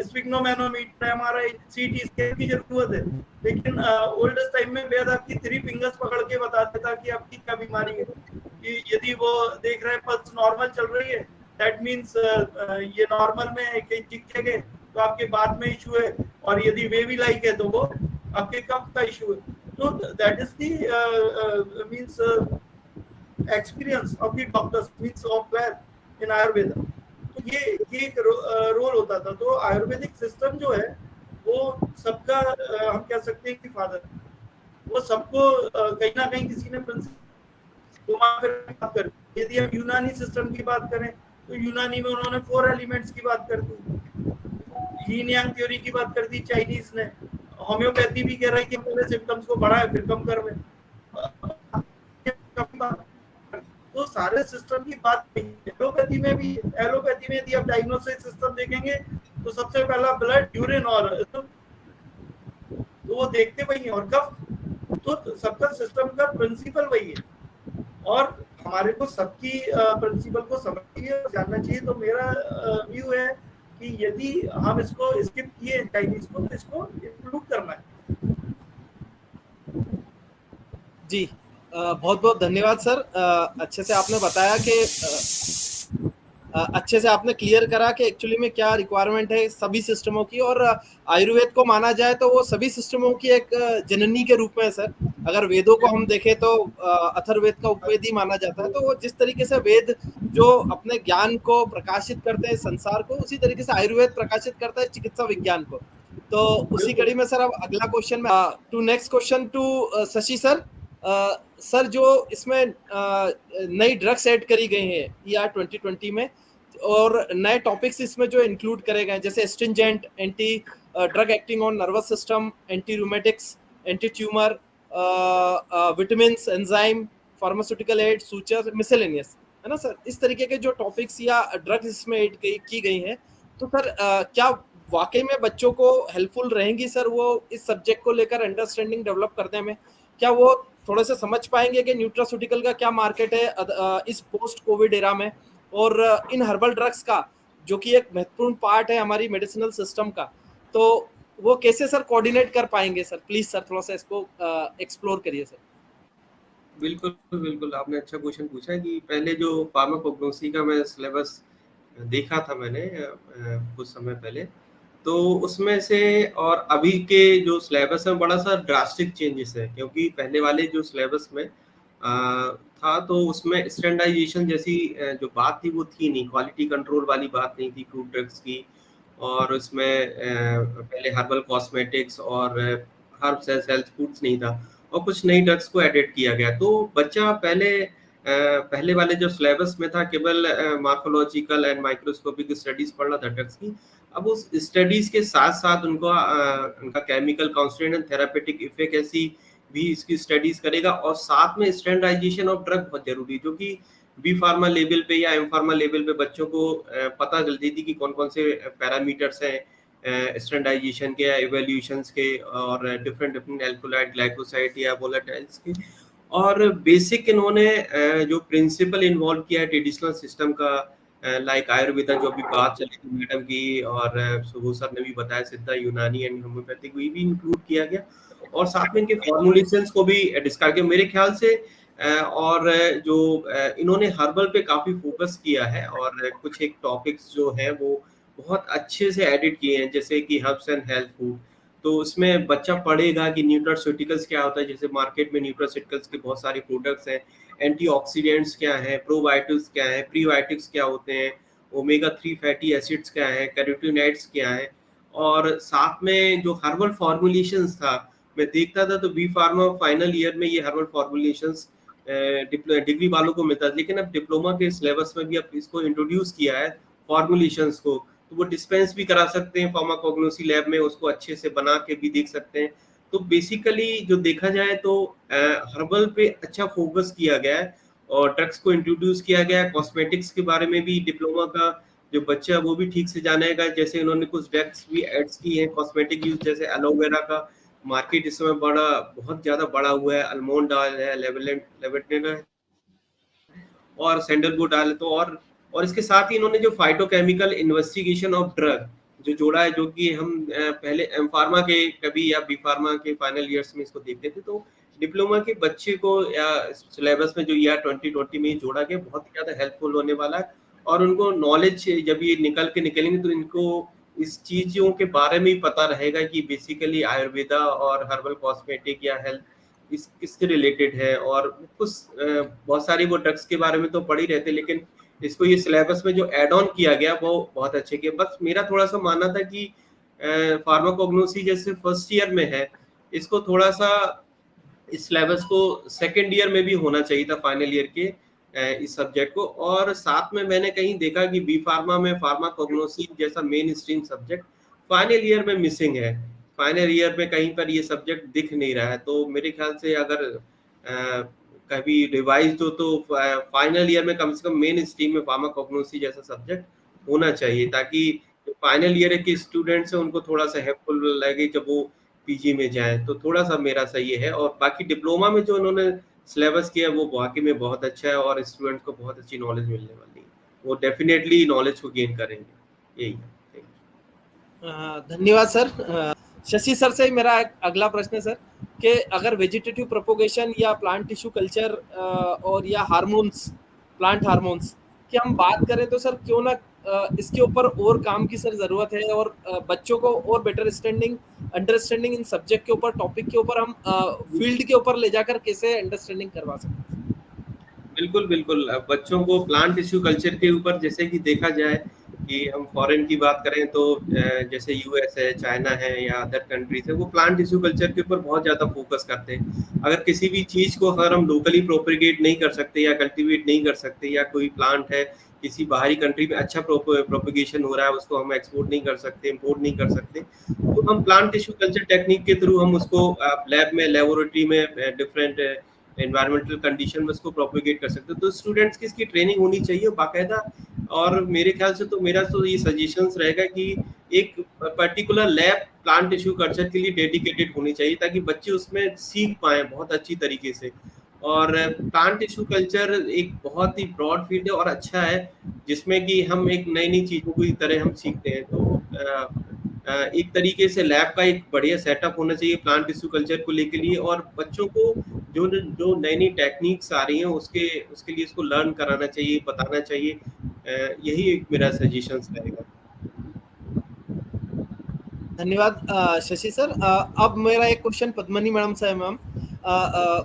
स्फिग्नोमेनोमीटर, हमारा सीटी स्कैन की जरूरत है, लेकिन ओल्डेस्ट टाइम में वेद आपकी 3 फिंगर्स पकड़ के बता देता कि आपकी क्या बीमारी है। कि यदि वो देख रहे हैं पल्स नॉर्मल चल रही है, दैट मीन्स ये नॉर्मल में है, कहीं चिक जगह तो आपके बाद में इशू है, और यदि वे भी लाइक है तो वो आपके कफ का इशू है। तो that is the means experience of the doctors, means of Veda in Ayurveda. तो ये एक रोल होता था। तो आयुर्वेदिक सिस्टम जो है वो सबका हम कह सकते हैं कि फादर, वो सबको कहीं ना कहीं किसी ने तो बात करें। यदि हम यूनानी सिस्टम की बात करें तो यूनानी में उन्होंने 4 एलिमेंट्स की बात कर दी, यीन यांग थ्योरी की बात कर दी चाइनीज ने। होम्योपैथी भी कह रहा है कि पहले सिम्टम्स को बढ़ाए फिर कम कर में। तो सारे सिस्टम की बात एलोपैथी में भी, एलोपैथी में यदि आप डायग्नोसिस सिस्टम देखेंगे तो सबसे पहला ब्लड, यूरिन और तो वो देखते वही है, और कफ। तो सबका सिस्टम का प्रिंसिपल वही है, और हमारे को सबकी प्रिंसिपल को समझिए और जानना चाहिए। तो मेरा व्यू है कि यदि हम इसको स्किप किए चाइनीज को, तो इसको इंक्लूड करना है। जी बहुत बहुत धन्यवाद सर। अच्छे से आपने बताया कि अच्छे से आपने क्लियर करा कि एक्चुअली में क्या रिक्वायरमेंट है सभी सिस्टमों की, और आयुर्वेद को माना जाए तो वो सभी सिस्टमों की एक जननी के रूप में है सर। अगर वेदों को हम देखें तो अथर्ववेद का उपवेद ही माना जाता है। तो वो जिस तरीके से वेद जो अपने ज्ञान को प्रकाशित करते हैं संसार को, उसी तरीके से आयुर्वेद प्रकाशित करता है चिकित्सा विज्ञान को। तो उसी कड़ी में सर अब अगला क्वेश्चन में to next question to Shashi sir. Sir जो इसमें नई ड्रग्स ऐड करी गई हैं ER 2020 में, और नए टॉपिक्स इसमें जो इंक्लूड करे गए जैसे astringent, anti drug acting on nervous system, anti rheumatics, anti tumour, vitamin, enzyme, pharmaceutical aid, suture, miscellaneous, है ना सर। इस तरीके के जो टॉपिक्स या ड्रग्स इसमें ऐड की गई हैं, तो सर क्या वाकई में बच्चों को हेल्पफुल रहेंगी सर वो इस सब्जेक्ट को लेकर अंडरस्टैंडिंग डेवलप करने में? क्या वो थोड़े से समझ पाएंगे कि न्यूट्रास्यूटिकल का क्या मार्केट है इस पोस्ट कोविड एरा में, और इन हर्बल ड्रग्स का जो कि एक महत्वपूर्ण पार्ट है हमारी मेडिसिनल सिस्टम का, तो वो कैसे सर कोऑर्डिनेट कर पाएंगे सर? प्लीज सर थोड़ा सा इसको एक्सप्लोर करिए सर। बिल्कुल बिल्कुल, आपने अच्छा क्वेश्चन पूछा है कि पहले जो फार्माकोग्नोसी का मैं सिलेबस देखा था मैंने कुछ समय पहले, तो उसमें से और अभी के जो सिलेबस है बड़ा सा ड्रास्टिक चेंजेस है। क्योंकि पहले वाले जो सिलेबस में था तो उसमें स्टैंडर्डाइजेशन जैसी जो बात थी वो थी नहीं, क्वालिटी कंट्रोल वाली बात नहीं थी फूड ड्रग्स की, और उसमें पहले हर्बल कॉस्मेटिक्स और हर्ब्स एज हेल्थ फूड्स नहीं था, और कुछ नई ड्रग्स को एडिट किया गया। तो बच्चा पहले वाले जो सिलेबस में था केवल मार्फोलॉजिकल एंड माइक्रोस्कोपिक स्टडीज पढ़ना था ड्रग्स की। अब उस स्टडीज के साथ साथ उनका chemical counselling and therapeutic effect ऐसी भी इसकी स्टडीज करेगा, और साथ में स्टैंडर्डाइजेशन ऑफ ड्रग बहुत जरूरी, जो कि बी फार्मा लेवल पे या एम फार्मा लेवल पे बच्चों को पता चलती थी कि कौन कौन से पैरामीटर्स हैं स्टैंडर्डाइजेशन के या इवैल्यूएशंस के, और डिफरेंट एल्कोलाइड, ग्लाइकोसाइड या वोलेटाइल्स के। और बेसिक इन्होंने जो प्रिंसिपल इन्वॉल्व किया है ट्रेडिशनल सिस्टम का, लाइक आयुर्वेदा जो अभी बात चली थी मैडम की, और सुबह सर ने भी बताया सिद्धा, यूनानी एंड होम्योपैथिक भी इंक्लूड किया गया, और साथ में इनके फॉर्मुलेशंस को भी डिस्कस किया मेरे ख्याल से। और जो इन्होंने हर्बल पे काफी फोकस किया है, और कुछ एक टॉपिक्स जो है वो बहुत अच्छे से एडिट किए हैं, जैसे कि हर्ब्स एंड हेल्थ फूड। तो उसमें बच्चा पढ़ेगा कि न्यूट्रास्यूटिकल्स क्या होता है, जैसे मार्केट में न्यूट्रास्यूटिकल्स के बहुत सारे प्रोडक्ट्स हैं, एंटीऑक्सीडेंट्स क्या है, प्रोबायोटिक्स क्या है, प्रीबायोटिक्स क्या होते हैं, ओमेगा 3 फैटी एसिड्स क्या है, कैरोटीनॉइड्स क्या है। और साथ में जो हर्बल फॉर्मुलेशंस था मैं देखता था, तो बी फार्मा फाइनल ईयर में ये हर्बल फॉर्मुलेशंस डिग्री वालों को मिलता है, लेकिन अब डिप्लोमा के सिलेबस में भी अब इसको इंट्रोड्यूस किया है फॉर्मुलेशंस को, तो वो डिस्पेंस भी करा सकते हैं फार्माकोग्नोसी लैब में, उसको अच्छे से बना के भी देख सकते हैं। तो बेसिकली जो देखा जाए तो हर्बल पे अच्छा फोकस किया गया है और ड्रग्स को इंट्रोड्यूस किया गया है। कॉस्मेटिक्स के बारे में भी डिप्लोमा का जो बच्चा है वो भी ठीक से जानेगा, जैसे उन्होंने कुछ ड्रग्स भी एड्स की हैं कॉस्मेटिक यूज, जैसे एलोवेरा का मार्केट इस समय बहुत ज्यादा बढ़ा हुआ है, आलमंड ऑयल है, लेवेंडर है और सैंडलवुड ऑयल। तो और इसके साथ ही इन्होंने जो फाइटोकेमिकल इन्वेस्टिगेशन ऑफ ड्रग जो जोड़ा है, जो कि हम पहले एम फार्मा के कभी या बी फार्मा के फाइनल ईयर्स में इसको देखते थे, तो डिप्लोमा के बच्चे को या सिलेबस में जो ईयर 2020 में जोड़ा गया बहुत ही ज्यादा हेल्पफुल होने वाला है। और उनको नॉलेज जब ये निकलेंगे तो इनको इस चीजों के बारे में ही पता रहेगा कि बेसिकली आयुर्वेदा और हर्बल कॉस्मेटिक या हेल्थ किससे रिलेटेड है। और कुछ बहुत सारी वो ड्रग्स के बारे में तो पढ़ ही रहते, लेकिन इसको ये सिलेबस में जो एड ऑन किया गया वो बहुत अच्छे किया। बस मेरा थोड़ा सा मानना था कि फार्माकोग्नोसी जैसे फर्स्ट ईयर में है, इसको थोड़ा सा इस सिलेबस को सेकेंड ईयर में भी होना चाहिए था, फाइनल ईयर के इस सब्जेक्ट को। और साथ में मैंने कहीं देखा कि बी फार्मा में फार्माकोग्नोसी जैसा main stream subject final year में मिसिंग है, फाइनल ईयर में कहीं पर ये सब्जेक्ट दिख नहीं रहा है। तो मेरे ख्याल से अगर कभी रिवाइज हो तो फाइनल ईयर में कम से कम मेन स्ट्रीम में फार्माकोग्नोसी जैसा सब्जेक्ट होना चाहिए, ताकि फाइनल ईयर के स्टूडेंट्स हैं उनको थोड़ा सा हेल्पफुल लगे जब वो पीजी में जाए। तो थोड़ा सा मेरा सा ये है। और बाकी डिप्लोमा में जो उन्होंने सिलेबस किया वो वाकई में बहुत अच्छा है और स्टूडेंट को बहुत अच्छी नॉलेज मिलने वाली है, वो डेफिनेटली नॉलेज को गेन करेंगे। यही है। धन्यवाद सर। शशि सर से मेरा एक अगला प्रश्न है सर कि अगर वेजिटेटिव प्रोपोगेशन या प्लांट टिश्यू कल्चर और या हार्मोन्स, प्लांट हार्मोन्स की हम बात करें तो सर क्यों ना इसके ऊपर और काम की सर जरूरत है और बच्चों को और बेटर अंडरस्टैंडिंग इन सब्जेक्ट के ऊपर, टॉपिक के ऊपर हम फील्ड के ऊपर ले जाकर कैसे अंडरस्टैंडिंग करवा सकते हैं? बिल्कुल बच्चों को प्लांट टिश्यू कल्चर के ऊपर, जैसे कि देखा जाए कि हम फॉरेन की बात करें तो जैसे यूएस है, चाइना है या अदर कंट्रीज है, वो प्लांट टिश्यू कल्चर के ऊपर बहुत ज्यादा फोकस करते हैं। अगर किसी भी चीज को अगर हम लोकली प्रोपेगेट नहीं कर सकते या कल्टीवेट नहीं कर सकते, या कोई प्लांट है किसी बाहरी कंट्री में अच्छा प्रोपेगेशन हो रहा है, उसको हम एक्सपोर्ट नहीं कर सकते, इंपोर्ट नहीं कर सकते, तो हम प्लांट टिश्यू कल्चर टेक्निक के थ्रू हम उसको लैब में, लेबोरेटरी में डिफरेंट एनवायरमेंटल कंडीशन में उसको प्रोपेगेट कर सकते हैं। तो स्टूडेंट्स की इसकी ट्रेनिंग होनी चाहिए बाकायदा। और मेरे ख्याल से तो मेरा तो ये सजेशंस रहेगा कि एक particular lab plant tissue culture के लिए डेडिकेटेड होनी चाहिए, ताकि बच्चे उसमें सीख पाए बहुत अच्छी तरीके से। और प्लांट टिश्यू कल्चर एक बहुत ही ब्रॉड फील्ड है और अच्छा है, जिसमें कि हम एक नई चीजों की तरह हम सीखते हैं। तो एक तरीके से लैब का एक बढ़िया सेटअप होना चाहिए प्लांट टिश्यू कल्चर को लेके लिए, और बच्चों को जो नई टेक्निक्स आ रही हैं उसके लिए इसको लर्न कराना चाहिए, बताना चाहिए। यही एक मेरा सजेशंस रहेगा। धन्यवाद शशि सर। अब मेरा एक क्वेश्चन पद्मनी मैडम से है मैम।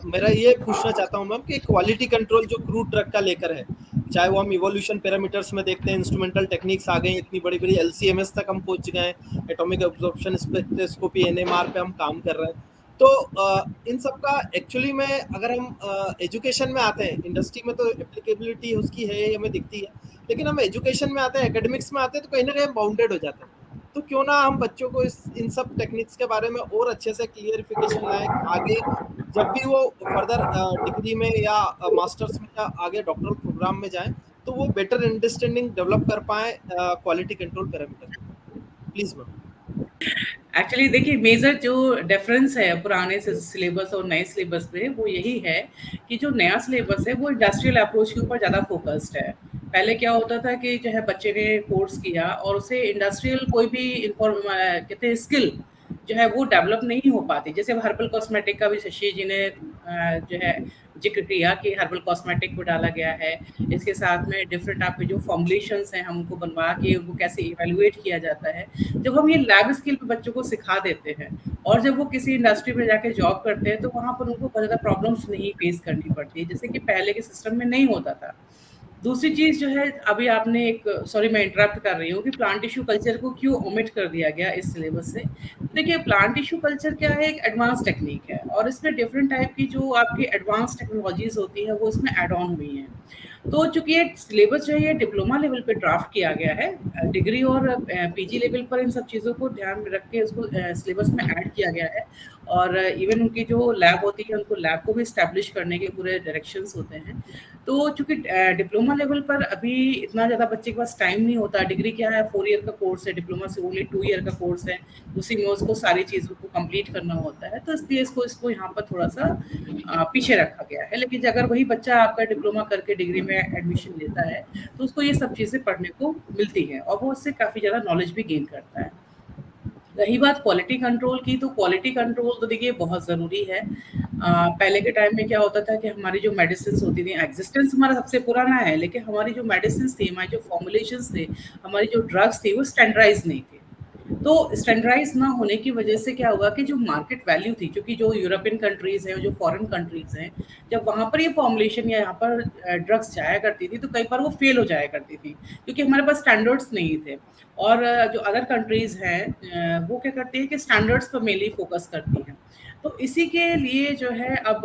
मेरा ये पूछना चाहता हूँ मैम कि क्वालिटी कंट्रोल जो क्रूड ड्रग का लेकर है, चाहे वो हम इवोल्यूशन पैरामीटर्स में देखते हैं, इंस्ट्रूमेंटल टेक्निक्स आ गई, इतनी बड़ी बड़ी LCMS तक हम पहुंच गए, एटॉमिक एब्जॉर्प्शन स्पेक्ट्रोस्कोपी NMR पे हम काम कर रहे हैं। तो इन सब का एक्चुअली में अगर हम एजुकेशन में आते हैं, इंडस्ट्री में तो एप्लीकेबिलिटी उसकी है हमें दिखती है, लेकिन हम एजुकेशन में आते हैं, एकेडमिक्स में आते हैं, तो कहीं ना कहीं बाउंडेड हो जाते हैं। तो क्यों ना हम बच्चों को इन सब टेक्निक्स के बारे में और अच्छे से क्लियरिफिकेशन लाएं, आगे जब भी वो फर्दर डिग्री में या मास्टर्स में या आगे डॉक्टरल प्रोग्राम में जाएं, तो वो बेटर अंडरस्टैंडिंग डेवलप कर पाए quality control parameter. Please ma'am. Actually देखिए, मेजर जो डिफरेंस है पुराने सिलेबस और नए सिलेबस में वो यही है कि जो नया सिलेबस है वो इंडस्ट्रियल अप्रोच के ऊपर ज़्यादा फोकस्ड है। पहले क्या होता था कि जो है बच्चे ने कोर्स किया और उसे इंडस्ट्रियल कोई भी कहते हैं स्किल जो है वो डेवलप नहीं हो पाती। जैसे हर्बल कॉस्मेटिक का भी शशि जी ने जो है जिक्र किया कि हर्बल कॉस्मेटिक को डाला गया है, इसके साथ में डिफरेंट आपके जो फॉर्मुलेशंस हैं हमको बनवा के उनको कैसे इवेलुएट किया जाता है। जब हम ये लैब स्किल पे बच्चों को सिखा देते हैं और जब वो किसी इंडस्ट्री में जाके जॉब करते हैं तो वहाँ पर उनको बहुत ज़्यादा प्रॉब्लम्स नहीं फेस करनी पड़ती, जैसे कि पहले के सिस्टम में नहीं होता था। दूसरी चीज़ जो है, अभी आपने एक, सॉरी मैं इंटरप्ट कर रही हूँ, कि प्लांट टिश्यू कल्चर को क्यों ओमिट कर दिया गया इस सिलेबस से। देखिए, प्लांट टिश्यू कल्चर क्या है, एक एडवांस टेक्निक है और इसमें डिफरेंट टाइप की जो आपकी एडवांस टेक्नोलॉजीज होती हैं वो इसमें ऐड ऑन हुई हैं। तो चूंकि ये सिलेबस जो है ये डिप्लोमा लेवल पे ड्राफ्ट किया गया है, डिग्री और पीजी लेवल पर इन सब चीज़ों को ध्यान में रख के उसको सिलेबस में ऐड किया गया है। और इवन उनकी जो लैब होती है उनको लैब को भी इस्टेब्लिश करने के पूरे डायरेक्शंस होते हैं। तो चूंकि डिप्लोमा लेवल पर अभी इतना ज़्यादा बच्चे के पास टाइम नहीं होता, डिग्री क्या है 4 ईयर का कोर्स है, डिप्लोमा से ओनली 2 ईयर का कोर्स है, उसी में उसको सारी चीज़ों को कंप्लीट करना होता है, तो इसलिए इसको यहाँ पर थोड़ा सा पीछे रखा गया है। लेकिन अगर वही बच्चा आपका डिप्लोमा करके डिग्री में एडमिशन लेता है तो उसको ये सब चीज़ें पढ़ने को मिलती हैं और वो उससे काफ़ी ज़्यादा नॉलेज भी गेन करता है। रही बात क्वालिटी कंट्रोल की, तो क्वालिटी कंट्रोल तो देखिए बहुत ज़रूरी है। पहले के टाइम में क्या होता था कि हमारी जो मेडिसिन होती थी, एग्जिस्टेंस हमारा सबसे पुराना है, लेकिन हमारी जो मेडिसिन थी, हमारे जो फॉर्मुलेशंस थे, हमारी जो ड्रग्स थी वो स्टैंडर्डाइज नहीं थे। तो स्टैंडर्डाइज ना होने की वजह से क्या हुआ कि जो मार्केट वैल्यू थी, क्योंकि जो यूरोपियन कंट्रीज हैं, जो फॉरेन कंट्रीज हैं, जब वहाँ पर ये फॉर्मुलेशन या यहाँ पर ड्रग्स जाया करती थी तो कई बार वो फेल हो जाया करती थी, क्योंकि हमारे पास स्टैंडर्ड्स नहीं थे। और जो अदर कंट्रीज हैं वो क्या करती है कि स्टैंडर्ड्स पर मेनली फोकस करती हैं। तो इसी के लिए जो है अब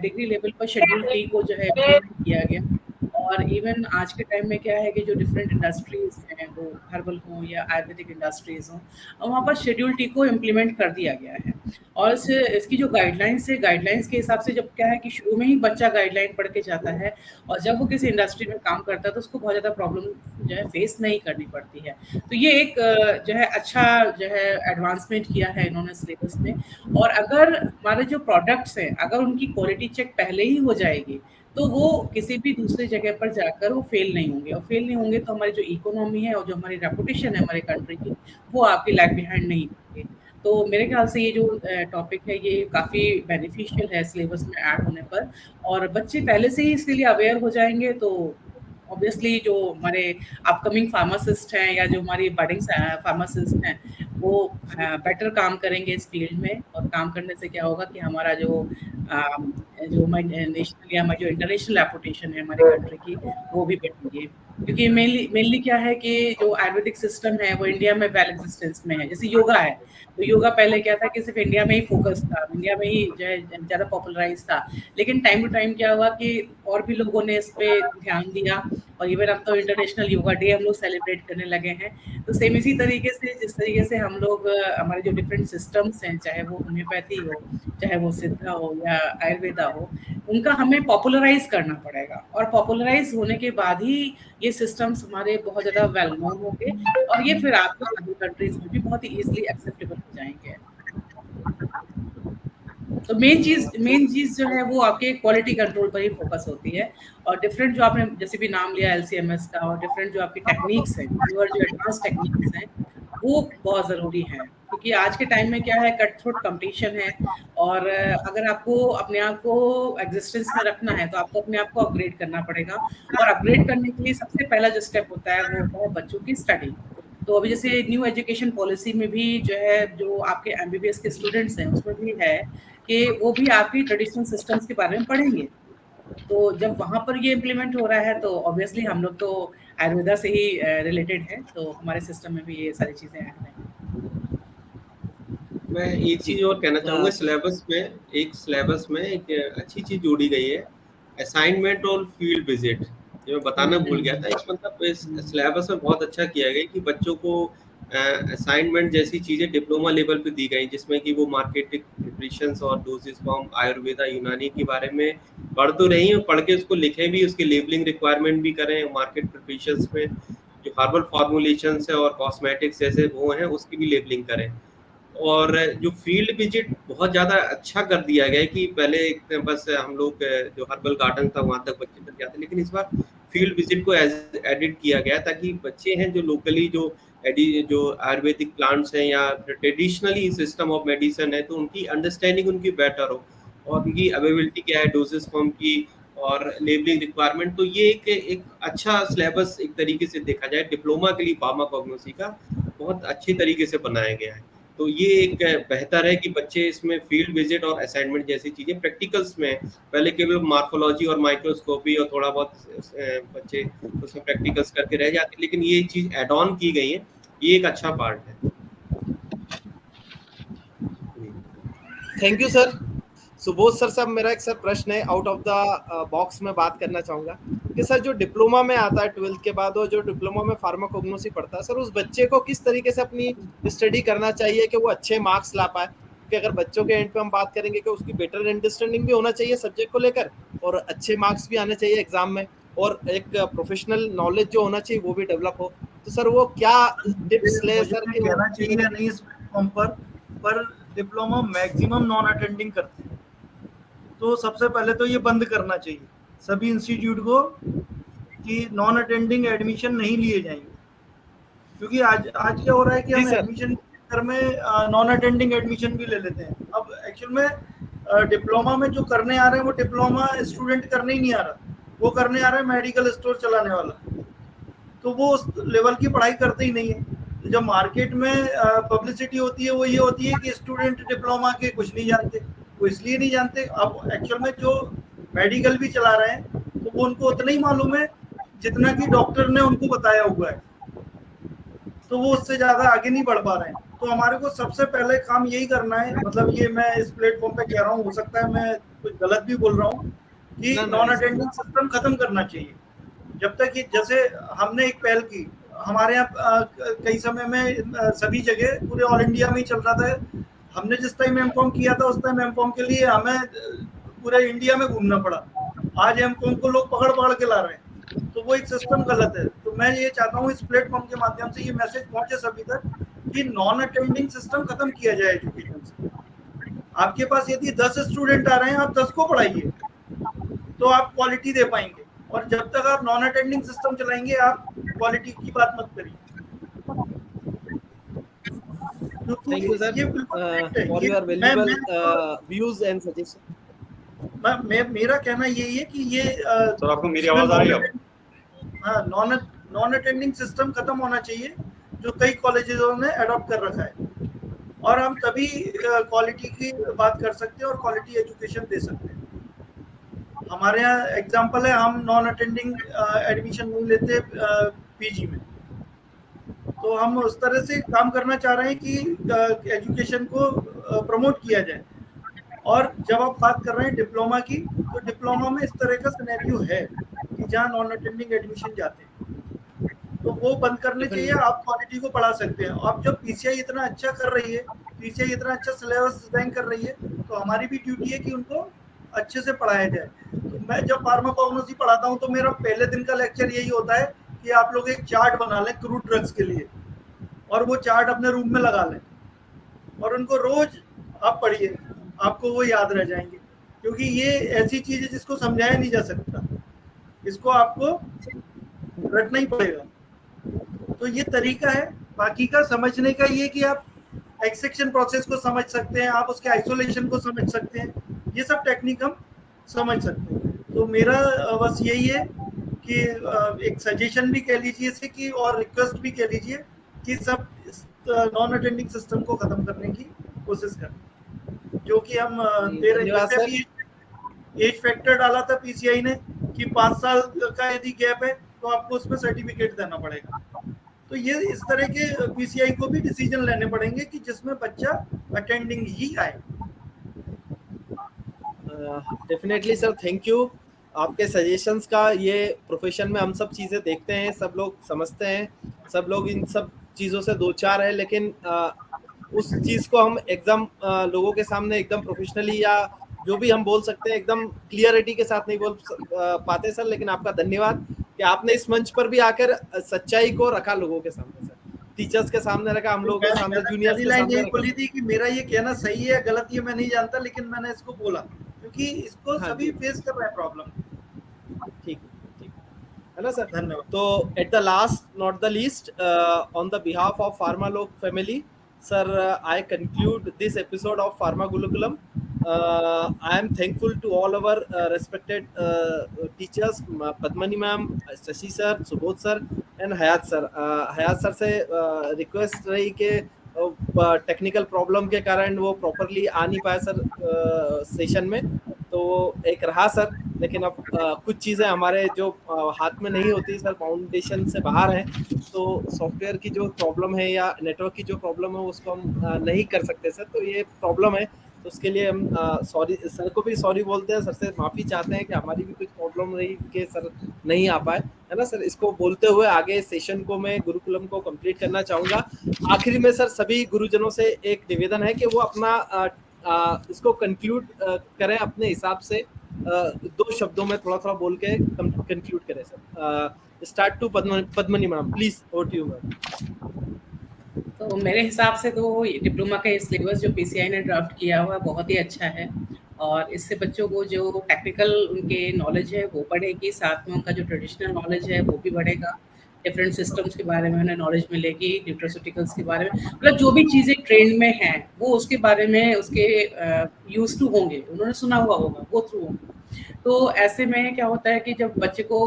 डिग्री लेवल पर शेड्यूल टी को जो है implement किया गया। और इवन आज के टाइम में क्या है कि जो डिफरेंट इंडस्ट्रीज हैं, वो हर्बल हो या आयुर्वेदिक इंडस्ट्रीज हो, वहाँ पर शेड्यूल टी को इम्प्लीमेंट कर दिया गया है। और इसकी जो गाइडलाइंस है, गाइडलाइंस के हिसाब से जब क्या है कि शुरू में ही बच्चा गाइडलाइन पढ़ के जाता है और जब वो किसी इंडस्ट्री में काम करता है तो उसको बहुत ज़्यादा प्रॉब्लम जो है फेस नहीं करनी पड़ती है। तो ये एक जो है अच्छा जो है एडवांसमेंट किया है इन्होंने सिलेबस में। और अगर हमारे जो प्रोडक्ट्स हैं, अगर उनकी क्वालिटी चेक पहले ही हो जाएगी तो वो किसी भी दूसरी जगह पर जाकर वो फेल नहीं होंगे, और फेल नहीं होंगे तो हमारी जो इकोनॉमी है और जो हमारी रेपुटेशन है हमारे कंट्री की, वो आपकी लैग बिहाइंड नहीं होंगे। तो मेरे ख्याल से ये जो टॉपिक है ये काफ़ी बेनिफिशियल है सिलेबस में ऐड होने पर, और बच्चे पहले से ही इसके लिए अवेयर हो जाएंगे तो ऑब्वियसली जो हमारे अपकमिंग फार्मासिस्ट हैं या जो हमारी बडिंग फार्मासिस्ट हैं वो बेटर काम करेंगे इस फील्ड में। और काम करने से क्या होगा कि हमारा जो नेशनल या हमारी जो इंटरनेशनल रेपुटेशन है हमारी कंट्री की, वो भी बढ़ेगी। क्योंकि मेनली क्या है कि जो आयुर्वेदिक सिस्टम है वो इंडिया में वेल एग्जिस्टेंस में है। जैसे योगा है, तो योगा पहले क्या था कि सिर्फ इंडिया में ही फोकस था, इंडिया में ही जो है ज़्यादा पॉपुलराइज था। लेकिन टाइम टू टाइम क्या हुआ कि और भी लोगों ने इस पे ध्यान दिया, और इवन अब तो इंटरनेशनल योगा डे हम लोग सेलिब्रेट करने लगे हैं। तो सेम इसी तरीके से जिस तरीके से हम लोग हमारे जो डिफरेंट सिस्टम्स हैं, चाहे वो होम्योपैथी हो, चाहे वो सिद्धा हो या आयुर्वेदा हो, उनका हमें पॉपुलराइज करना पड़ेगा। और पॉपुलराइज होने के बाद ही ये सिस्टम्स हमारे बहुत ज़्यादा वेल नोन होंगे और ये फिर आपको अदर कंट्रीज में भी बहुत ही ईजिली एक्सेप्टेबल हो जाएंगे। तो मेन चीज जो है वो आपके क्वालिटी कंट्रोल पर ही फोकस होती है। और डिफरेंट जो आपने जैसे भी नाम लिया LCMS का, और डिफरेंट जो आपकी टेक्निक्स हैं, जो एडवांस टेक्निक्स हैं, वो बहुत ज़रूरी हैं। क्योंकि आज के टाइम में क्या है, कट थ्रोट कंपटीशन है, और अगर आपको अपने आप को एग्जिस्टेंस में रखना है तो आपको अपने आप को अपग्रेड करना पड़ेगा। और अपग्रेड करने के लिए सबसे पहला जो स्टेप होता है वो होता है बच्चों की स्टडी। तो अभी जैसे न्यू एजुकेशन पॉलिसी में भी जो है, जो आपके MBBS के स्टूडेंट्स हैं उसमें भी है कि वो भी आपकी ट्रेडिशनल सिस्टम्स के बारे में पढ़ेंगे। तो जब वहाँ पर ये इम्प्लीमेंट हो रहा है तो ऑब्वियसली हम लोग तो आयुर्वेदा से ही रिलेटेड है, तो हमारे सिस्टम में भी ये सारी चीज़ें ऐड हैं। मैं एक चीज और कहना चाहूँगा, सिलेबस में एक अच्छी चीज जोड़ी गई है, असाइनमेंट और फील्ड विजिट। जो मैं बताना भूल गया था, इस मतलब इस सिलेबस में बहुत अच्छा किया गया कि बच्चों को असाइनमेंट जैसी चीजें डिप्लोमा लेवल पे दी गई, जिसमें कि वो मार्केटिंग प्रिपरेशंस और डोजेस फॉर्म आयुर्वेदा यूनानी के बारे में पढ़ तो रही हैं, पढ़ के उसको लिखें भी, उसके लेबलिंग रिक्वायरमेंट भी करें, मार्केट प्रिपरेशंस में जो हर्बल फॉर्मुलेशंस है और कॉस्मेटिक्स जैसे वो हैं उसकी भी लेबलिंग करें। और जो फील्ड विजिट बहुत ज़्यादा अच्छा कर दिया गया है कि पहले बस हम लोग जो हर्बल गार्डन था वहाँ तक बच्चे तक जाते, लेकिन इस बार फील्ड विजिट को एडिट किया गया ताकि बच्चे हैं जो लोकली जो आयुर्वेदिक प्लांट्स हैं या ट्रेडिशनली सिस्टम ऑफ मेडिसिन है, तो उनकी अंडरस्टैंडिंग उनकी बेटर हो और उनकी अवेलेबिलिटी क्या है डोजेस फॉर्म की और लेबलिंग रिक्वायरमेंट। तो ये एक अच्छा सिलेबस एक तरीके से देखा जाए डिप्लोमा के लिए फार्माकोग्नोसी का बहुत अच्छे तरीके से बनाया गया है। तो ये एक बेहतर है कि बच्चे इसमें फील्ड विजिट और असाइनमेंट जैसी चीज़ें प्रैक्टिकल्स में, पहले केवल मार्फोलॉजी और माइक्रोस्कोपी और थोड़ा बहुत बच्चे उसमें प्रैक्टिकल्स करके रह जाते, लेकिन ये चीज़ एड ऑन की गई है, ये एक अच्छा पार्ट है। Thank you sir. Subodh sir साहब, मेरा एक सर प्रश्न है, आउट ऑफ द बॉक्स में बात करना चाहूंगा कि सर जो डिप्लोमा में आता है 12th के बाद, और जो डिप्लोमा में फार्माकोग्नोसी पढ़ता है, सर उस बच्चे को किस तरीके से अपनी स्टडी करना चाहिए कि वो अच्छे मार्क्स ला पाए? कि अगर बच्चों के एंड पे हम बात करेंगे कि उसकी बेटर अंडरस्टैंडिंग भी होना चाहिए सब्जेक्ट को लेकर, और अच्छे मार्क्स भी आने चाहिए एग्जाम में, और एक प्रोफेशनल नॉलेज जो होना चाहिए वो भी डेवलप हो, तो सर वो क्या टिप्स ले मुझे सर नहीं कहना चाहिए या नहीं इस प्लेटफॉर्म पर डिप्लोमा मैक्सिमम नॉन अटेंडिंग करते हैं, तो सबसे पहले तो ये बंद करना चाहिए सभी इंस्टीट्यूट को कि नॉन अटेंडिंग एडमिशन नहीं लिए जाएंगे, क्योंकि आज क्या हो रहा है कि जी हम सर। एडमिशन कर में नॉन अटेंडिंग एडमिशन भी ले लेते हैं। अब एक्चुअल में डिप्लोमा में जो करने आ रहे हैं वो डिप्लोमा स्टूडेंट करने ही नहीं आ रहा, वो करने आ रहा है मेडिकल स्टोर चलाने वाला, तो वो उस लेवल की पढ़ाई करते ही नहीं है। तो जब मार्केट में पब्लिसिटी होती है वो ये होती है कि स्टूडेंट डिप्लोमा के कुछ नहीं जानते, वो इसलिए नहीं जानते। अब एक्चुअल में जो मेडिकल भी चला रहे हैं तो वो उनको उतना ही मालूम है जितना कि डॉक्टर ने उनको बताया हुआ है, तो वो उससे ज्यादा आगे नहीं बढ़ पा रहे हैं। तो हमारे को सबसे पहले काम यही करना है, मतलब ये मैं इस प्लेटफॉर्म पे कह रहा हूँ, हो सकता है मैं कुछ गलत भी बोल रहा हूँ, कि नॉन अटेंडिंग सिस्टम खत्म करना चाहिए। जब तक कि जैसे हमने एक पहल की, हमारे यहाँ कई समय में सभी जगह पूरे ऑल इंडिया में ही चल रहा था, हमने जिस टाइम एमकॉम किया था उस टाइम एमकॉम के लिए हमें पूरे इंडिया में घूमना पड़ा, आज एमकॉम को लोग पकड़ पकड़ के ला रहे हैं, तो वो एक सिस्टम गलत है। तो मैं ये चाहता हूँ इस प्लेटफॉर्म के माध्यम से ये मैसेज पहुंचे सभी तक कि नॉन अटेंडिंग सिस्टम खत्म किया जाए एजुकेशन से। आपके पास यदि 10 स्टूडेंट आ रहे हैं, आप 10 को पढ़ाइए तो आप क्वालिटी दे पाएंगे, और जब तक आप नॉन अटेंडिंग सिस्टम चलाएंगे आप क्वालिटी की बात मत करिए। Thank you sir for your valuable views and suggestion. मेरा कहना यही है कि ये सर आपको मेरी आवाज आ रही है? हाँ, नॉन अटेंडिंग सिस्टम खत्म होना चाहिए जो कई कॉलेजेस ने अडॉप्ट कर रखा है, और हम तभी क्वालिटी की बात कर सकते हैं और क्वालिटी एजुकेशन दे सकते हैं। हमारे यहाँ एग्जांपल है, हम नॉन अटेंडिंग एडमिशन नहीं लेते पीजी में, तो हम उस तरह से काम करना चाह रहे हैं कि एजुकेशन को प्रमोट किया जाए। और जब आप बात कर रहे हैं डिप्लोमा की, तो डिप्लोमा में इस तरह का सिनेरियो है कि जहाँ नॉन अटेंडिंग एडमिशन जाते हैं, तो वो बंद करने चाहिए, आप क्वालिटी को बढ़ा सकते हैं। अब जब पीसीआई इतना अच्छा कर रही है, पीसीआई इतना अच्छा सिलेबस डिजाइन कर रही है, तो हमारी भी ड्यूटी है कि उनको अच्छे से पढ़ाया जाए। तो मैं जब फार्माकोग्नोसी पढ़ाता हूँ तो मेरा पहले दिन का लेक्चर यही होता है कि आप लोग एक चार्ट बना लें क्रूड ड्रग्स के लिए, और वो चार्ट अपने रूम में लगा लें, और उनको रोज आप पढ़िए, आपको वो याद रह जाएंगे, क्योंकि ये ऐसी चीज है जिसको समझाया नहीं जा सकता, इसको आपको रटना ही पड़ेगा। तो ये तरीका है। बाकी का समझने का ये कि आप एक्सेक्शन प्रोसेस को समझ सकते हैं, आप उसके आइसोलेशन को समझ सकते हैं, ये सब टेक्निक हम समझ सकते हैं। तो मेरा बस यही है कि एक सजेशन भी कह लीजिए इसे कि, और रिक्वेस्ट भी कह लीजिए कि सब नॉन अटेंडिंग सिस्टम को खत्म करने की कोशिश करें, जो कि हम दे रहे हैं। जैसे भी एज फैक्टर डाला था पीसीआई ने कि 5 साल का यदि गैप है तो आपको उसमें सर्टिफिकेट देना पड़ेगा, तो ये इस तरह के पीसीआई को भी डिसीजन लेने पड़ेंगे कि जिसमें बच्चा अटेंडिंग ही आए। डेफिनेटली सर, थैंक यू आपके सजेशंस का। ये प्रोफेशन में हम सब चीज़ें देखते हैं, सब लोग समझते हैं, सब लोग इन सब चीज़ों से दो चार है, लेकिन उस चीज़ को हम एकदम लोगों के सामने एकदम प्रोफेशनली या जो भी हम बोल सकते हैं एकदम क्लियरिटी के साथ नहीं बोल पाते सर। लेकिन आपका धन्यवाद कि आपने इस मंच पर भी आकर सच्चाई को रखा लोगों के सामने सर, टीचर्स के सामने रखा, हम लोगों के सामने, जूनियर्स के सामने बोली थी कि मेरा ये कहना सही है गलत ये मैं नहीं जानता, लेकिन मैंने इसको बोला क्योंकि इसको सभी फेस कर रहे हैं प्रॉब्लम। ठीक है ना सर, धन्यवाद। तो at the last not the least, on the behalf of Pharmalok family sir, I conclude this episode of Pharma Gurukulam. I am thankful to all our respected teachers, Padmani ma'am, Shashi sir, Subodh sir and Hayat sir. Hayat sir से request रही कि technical problem के कारण वो properly आ नहीं पाया sir session में, तो एक रहा सर। लेकिन अब कुछ चीज़ें हमारे जो हाथ में नहीं होती सर, फाउंडेशन से बाहर हैं, तो सॉफ्टवेयर की जो प्रॉब्लम है या नेटवर्क की जो प्रॉब्लम है उसको हम नहीं कर सकते सर, तो ये प्रॉब्लम है। उसके लिए हम सॉरी, सर को भी सॉरी बोलते हैं, सर से माफ़ी चाहते हैं कि हमारी भी कुछ प्रॉब्लम रही कि सर नहीं आ पाए, है ना सर। इसको बोलते हुए आगे सेशन को मैं गुरुकुलम को कंप्लीट करना चाहूँगा। आखिरी में सर सभी गुरुजनों से एक निवेदन है कि वो अपना इसको कंक्लूड करें अपने हिसाब से, 2 शब्दों में थोड़ा बोल के कंक्लूड करें sir. Start to Padmini ma'am, please over to you ma'am. तो मेरे हिसाब से तो ये डिप्लोमा का सिलेबस जो पीसीआई ने ड्राफ्ट किया हुआ है बहुत ही अच्छा है, और इससे बच्चों को जो टेक्निकल उनके नॉलेज है वो बढ़ेगी, साथ में उनका जो ट्रेडिशनल नॉलेज है वो भी बढ़ेगा, डिफरेंट सिस्टम्स के बारे में उन्हें नॉलेज मिलेगी, न्यूट्रोसिटिकल्स के बारे में, मतलब जो भी चीज़ें ट्रेंड में हैं वो उसके बारे में उसके यूज टू होंगे, उन्होंने सुना हुआ होगा, वो थ्रू होंगे। तो ऐसे में क्या होता है कि जब बच्चे को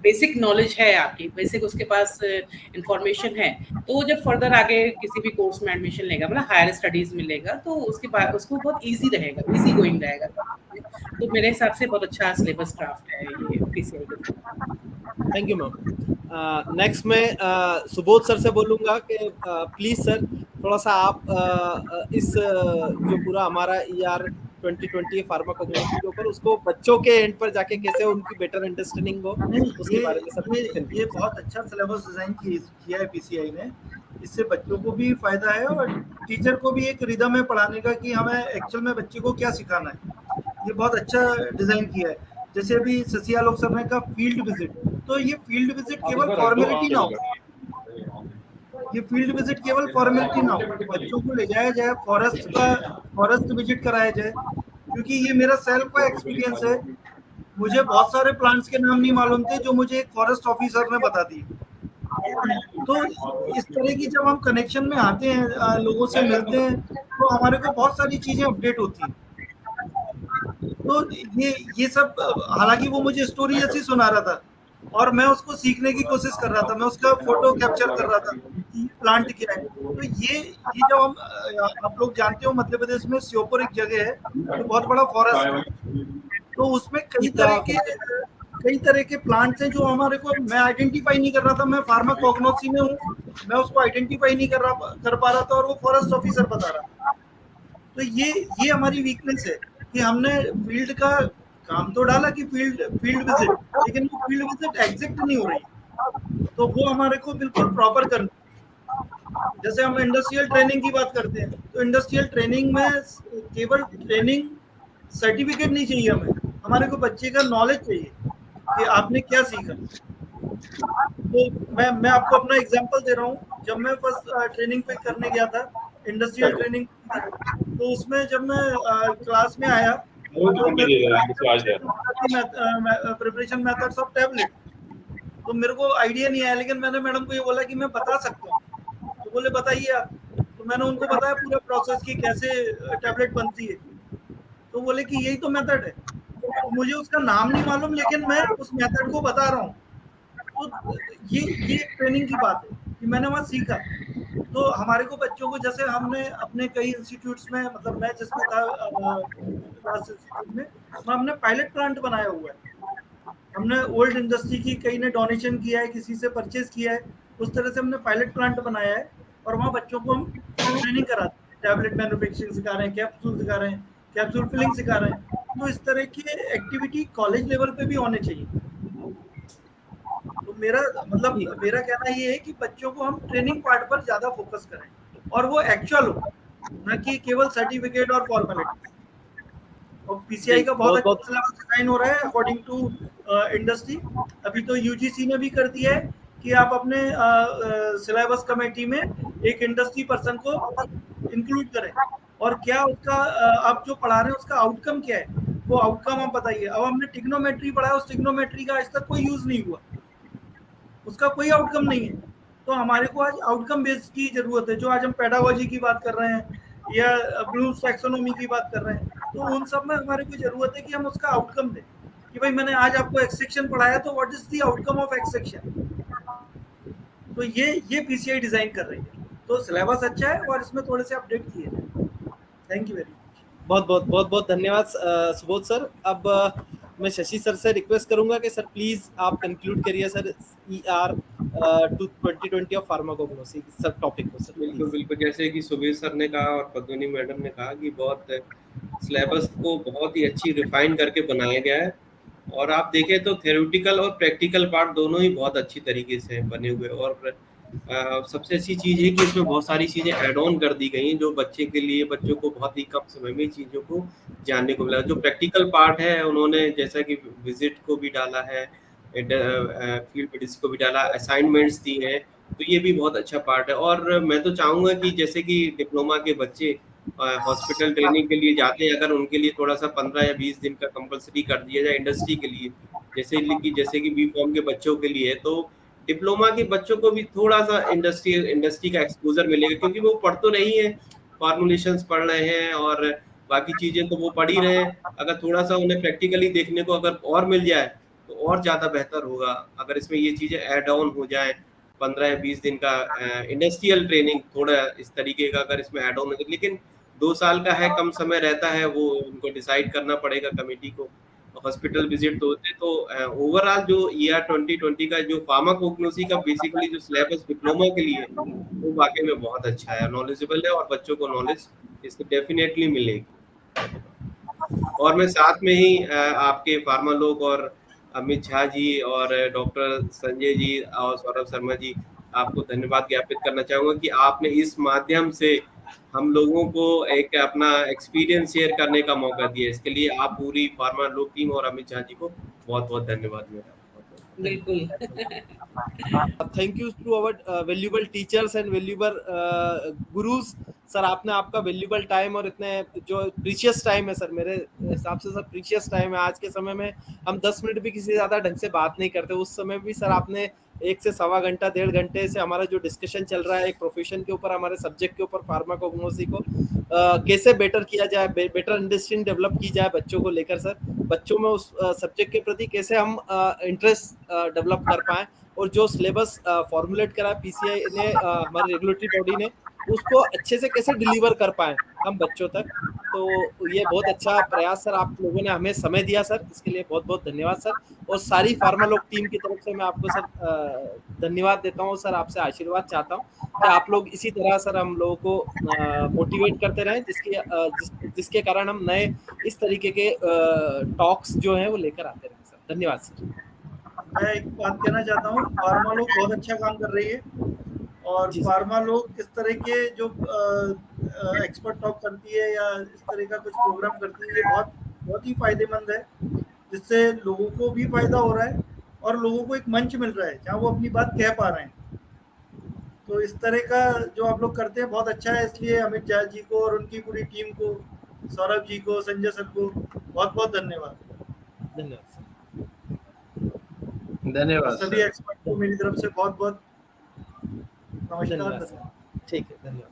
बेसिक नॉलेज है, आपकी बेसिक उसके पास इंफॉर्मेशन है, तो वो जब फर्दर आगे किसी भी कोर्स में एडमिशन लेगा, मतलब हायर स्टडीज में लेगा, तो उसके बाद उसको बहुत इजी रहेगा, इजी गोइंग रहेगा। तो मेरे हिसाब से बहुत अच्छा सिलेबस ड्राफ्ट है ये पीसीआई का। Thank you ma'am. नेक्स्ट मैं सुबोध सर से बोलूँगा कि प्लीज़ सर थोड़ा सा आप इस जो पूरा हमारा ER 2020 फार्माकोग्नोसी के ऊपर उसको बच्चों के एंड पर जाके कैसे उनकी बेटर अंडरस्टैंडिंग हो, उसके बारे में सर। ये बहुत अच्छा सिलेबस डिजाइन किया है पीसीआई ने। इससे बच्चों को भी फायदा है और टीचर को भी एक रिदम है पढ़ाने का कि हमें एक्चुअल में बच्चे को क्या सिखाना है। ये बहुत अच्छा डिजाइन किया है। जैसे अभी शशि आलोक सर ने कहा फील्ड विजिट, तो ये फील्ड विजिट केवल फॉर्मेलिटी ना हो, ये फील्ड विजिट केवल फॉर्मेलिटी ना हो, बच्चों को ले जाया जाए, फॉरेस्ट विजिट कराया जाए, क्योंकि ये मेरा सेल्फ का एक्सपीरियंस है। मुझे बहुत सारे प्लांट्स के नाम नहीं मालूम थे जो मुझे एक फॉरेस्ट ऑफिसर ने बता दिए। तो इस तरह की जब हम कनेक्शन में आते हैं, लोगों से मिलते हैं, तो हमारे को बहुत सारी चीजें अपडेट होती हैं। तो ये सब, हालांकि वो मुझे स्टोरी जैसी सुना रहा था और मैं उसको सीखने की कोशिश कर रहा था, मैं उसका फोटो कैप्चर कर रहा था कि प्लांट क्या है। तो ये जब हम, आप लोग जानते हो मध्य प्रदेश में श्योपुर एक जगह है, तो बहुत बड़ा फॉरेस्ट है, तो उसमें कई तरह के प्लांट्स हैं जो हमारे को, मैं आइडेंटिफाई नहीं कर रहा था। मैं फार्माकोग्नोसी में हूँ, मैं उसको आइडेंटिफाई नहीं कर पा रहा था और वो फॉरेस्ट ऑफिसर बता रहा। तो ये हमारी वीकनेस है कि हमने फील्ड का काम तो डाला कि फील्ड विजिट, लेकिन वो फील्ड विजिट एग्जैक्ट नहीं हो रही, तो वो हमारे को बिल्कुल प्रॉपर करना। जैसे हम इंडस्ट्रियल ट्रेनिंग की बात करते हैं, तो इंडस्ट्रियल ट्रेनिंग में केवल ट्रेनिंग सर्टिफिकेट नहीं चाहिए, हमारे को बच्चे का नॉलेज चाहिए कि आपने क्या सीखा। तो मैं आपको अपना एग्जांपल दे रहा हूँ। जब मैं फर्स्ट ट्रेनिंग पे करने गया था, इंडस्ट्रियल ट्रेनिंग, तो उसमें जब मैं क्लास में आया, प्रिपरेशन मेथड्स ऑफ टैबलेट, तो मेरे को आइडिया नहीं आया, लेकिन मैंने मैडम को ये बोला कि मैं बता सकता हूँ, तो बोले बताइए आप। तो मैंने उनको बताया पूरा प्रोसेस की कैसे टैबलेट बनती है, तो बोले कि यही तो मेथड है। तो मुझे उसका नाम नहीं मालूम, लेकिन मैं उस मेथड को बता रहा हूँ। तो ये ट्रेनिंग की बात है कि मैंने वहाँ सीखा। तो हमारे को बच्चों को, जैसे हमने अपने कई इंस्टीट्यूट्स में, मतलब मैं जिसमें था क्लास इंस्टीट्यूट में, हमने पायलट प्लांट बनाया हुआ है। हमने ओल्ड इंडस्ट्री की, कई ने डोनेशन किया है, किसी से परचेज किया है, उस तरह से हमने पायलट प्लांट बनाया है और वहाँ बच्चों को हम ट्रेनिंग कराते हैं, टैबलेट मैन्युफैक्चरिंग सिखा रहे हैं, कैप्सूल सिखा रहे हैं, कैप्सूल फिलिंग सिखा रहे हैं। तो इस तरह की एक्टिविटी कॉलेज लेवल पे भी होने चाहिए। तो मेरा कहना ये है कि बच्चों को हम ट्रेनिंग पार्ट पर ज्यादा फोकस करें और वो एक्चुअल हो, ना कि केवल सर्टिफिकेट और फॉर्मेलिटी। और पीसीआई का बहुत अच्छा सिलेबस डिजाइन हो रहा है अकॉर्डिंग टू इंडस्ट्री। अभी तो यूजीसी ने भी कर दिया है कि आप अपने सिलेबस कमेटी में एक इंडस्ट्री पर्सन को इंक्लूड करें, और क्या उसका आप जो पढ़ा रहे हैं उसका आउटकम क्या है, वो आउटकम आप बताइए। अब हमने टिग्नोमेट्री पढ़ा है, उस टिग्नोमेट्री का आज तक कोई यूज नहीं हुआ, उसका कोई आउटकम नहीं है। तो हमारे को आज आउटकम बेस्ड की जरूरत है। जो आज हम पेडागोजी की बात कर रहे हैं या ब्लूम्स टैक्सोनॉमी की बात कर रहे हैं, तो उन सब में हमारे को जरूरत है कि हम उसका आउटकम दें, कि भाई मैंने आज आपको एक्सट्रैक्शन पढ़ाया, तो what is the outcome of extraction. तो ये पीसीआई डिजाइन कर रही है। तो सिलेबस अच्छा है और इसमें थोड़े से अपडेट किए हैं। Thank you very much. बहुत धन्यवाद सुबोध सर। अब मैं शशि सर से रिक्वेस्ट करूंगा कि सर प्लीज आप कंक्लूड करिए sir ER to 2020 of pharmacognosy सब टॉपिक को सर। बिल्कुल बिल्कुल, जैसे कि सुबीर सर ने कहा और पद्मिनी मैडम ने कहा कि बहुत सिलेबस को बहुत ही अच्छी रिफाइन करके बनाया गया है, और आप देखें तो थ्योरेटिकल और प्रैक्टिकल पार्ट दोनों ही बहुत अच्छी तरीके से बने हुए, और सबसे अच्छी चीज़ है कि इसमें बहुत सारी चीज़ें ऐड ऑन कर दी गई हैं जो बच्चों को बहुत ही कम समय में चीज़ों को जानने को मिला। जो प्रैक्टिकल पार्ट है उन्होंने जैसा कि विजिट को भी डाला है, फील्ड विजिट्स को भी डाला, असाइनमेंट्स दी हैं, तो ये भी बहुत अच्छा पार्ट है। और मैं तो चाहूँगा कि जैसे कि डिप्लोमा के बच्चे हॉस्पिटल ट्रेनिंग के लिए जाते हैं, अगर उनके लिए थोड़ा सा 15 या 20 दिन का कंपलसरी कर दिया जाए इंडस्ट्री के लिए, जैसे कि बी फॉर्म के बच्चों के लिए, तो डिप्लोमा के बच्चों को भी थोड़ा सा इंडस्ट्री का एक्सपोजर मिलेगा, क्योंकि वो पढ़ तो रही है, फॉर्मुलेशंस पढ़ रहे हैं और बाकी चीजें तो वो पढ़ ही रहे हैं। अगर थोड़ा सा उन्हें प्रैक्टिकली देखने को अगर और मिल जाए तो और ज्यादा बेहतर होगा। अगर इसमें ये चीजें ऐड ऑन हो जाए, 15 या 20 दिन का इंडस्ट्रियल ट्रेनिंग, थोड़ा इस तरीके का अगर इसमें ऐड ऑन हो, लेकिन 2 साल का है, कम समय रहता है, वो उनको डिसाइड करना पड़ेगा कमेटी को। हॉस्पिटल विजिट तो होते, तो ओवरऑल जो ईआर 2020 का जो फार्माकोग्नोसी का बेसिकली जो सिलेबस डिप्लोमा के लिए वो वाकई में बहुत अच्छा है, नॉलेजेबल है, और बच्चों को नॉलेज इससे डेफिनेटली मिलेगी। और मैं साथ में ही आपके फार्मा लोग और अमित झा जी और डॉक्टर संजय जी और सौरभ शर्मा जी, आपको धन्यवाद ज्ञापित करना चाहूंगा कि आपने इस माध्यम से हम लोगों को एक अपना एक्सपीरियंस शेयर करने का मौका दिया। इसके लिए आप पूरी फार्मा लोग टीम और अमित झा जी को बहुत बहुत धन्यवाद मेरा। बिल्कुल। Thank you to our valuable teachers and valuable gurus. Sir आपने आपका वैल्यूबल टाइम और इतने जो प्रीशियस टाइम है सर, मेरे हिसाब से सर प्रीशियस टाइम है। आज के समय में हम 10 मिनट भी किसी ज्यादा ढंग से बात नहीं करते, उस समय भी सर आपने 1 से सवा घंटा 1.5 घंटे से हमारा जो डिस्कशन चल रहा है एक प्रोफेशन के ऊपर, हमारे सब्जेक्ट के ऊपर, फार्माकोग्नोसी को कैसे बेटर किया जाए, बेटर अंडरस्टैंडिंग डेवलप की जाए बच्चों को लेकर सर, बच्चों में उस सब्जेक्ट के प्रति कैसे हम इंटरेस्ट डेवलप कर पाए, और जो सिलेबस फॉर्मुलेट करा पीसीआई ने, हमारी रेगुलेटरी बॉडी ने, उसको अच्छे से कैसे डिलीवर कर पाए हम बच्चों तक। तो ये बहुत अच्छा प्रयास सर, आप लोगों ने हमें समय दिया सर, इसके लिए बहुत बहुत धन्यवाद सर। और सारी फार्मा लोग टीम की तरफ से मैं आपको सर धन्यवाद देता हूँ सर, आपसे आशीर्वाद चाहता हूँ कि आप लोग इसी तरह सर हम लोगों को मोटिवेट करते रहें, जिसके कारण हम नए इस तरीके के टॉक्स जो हैं वो लेकर आते रहें सर। धन्यवाद सर। मैं एक बात कहना चाहता हूँ, फार्मा लोग बहुत अच्छा काम कर रही है, और फार्मा लोग किस तरह के जो एक्सपर्ट टॉक करती है या इस तरह का कुछ प्रोग्राम करती है, ये बहुत बहुत ही फायदेमंद है, जिससे लोगों को भी फायदा हो रहा है और लोगों को एक मंच मिल रहा है जहाँ वो अपनी बात कह पा रहे हैं। तो इस तरह का जो आप लोग करते हैं बहुत अच्छा है, इसलिए अमित झा जी को और उनकी पूरी टीम को, सौरभ जी को, संजय सर को बहुत बहुत धन्यवाद। धन्यवाद सभी एक्सपर्ट को मेरी तरफ से बहुत बहुत नमस्कार। ठीक है, धन्यवाद।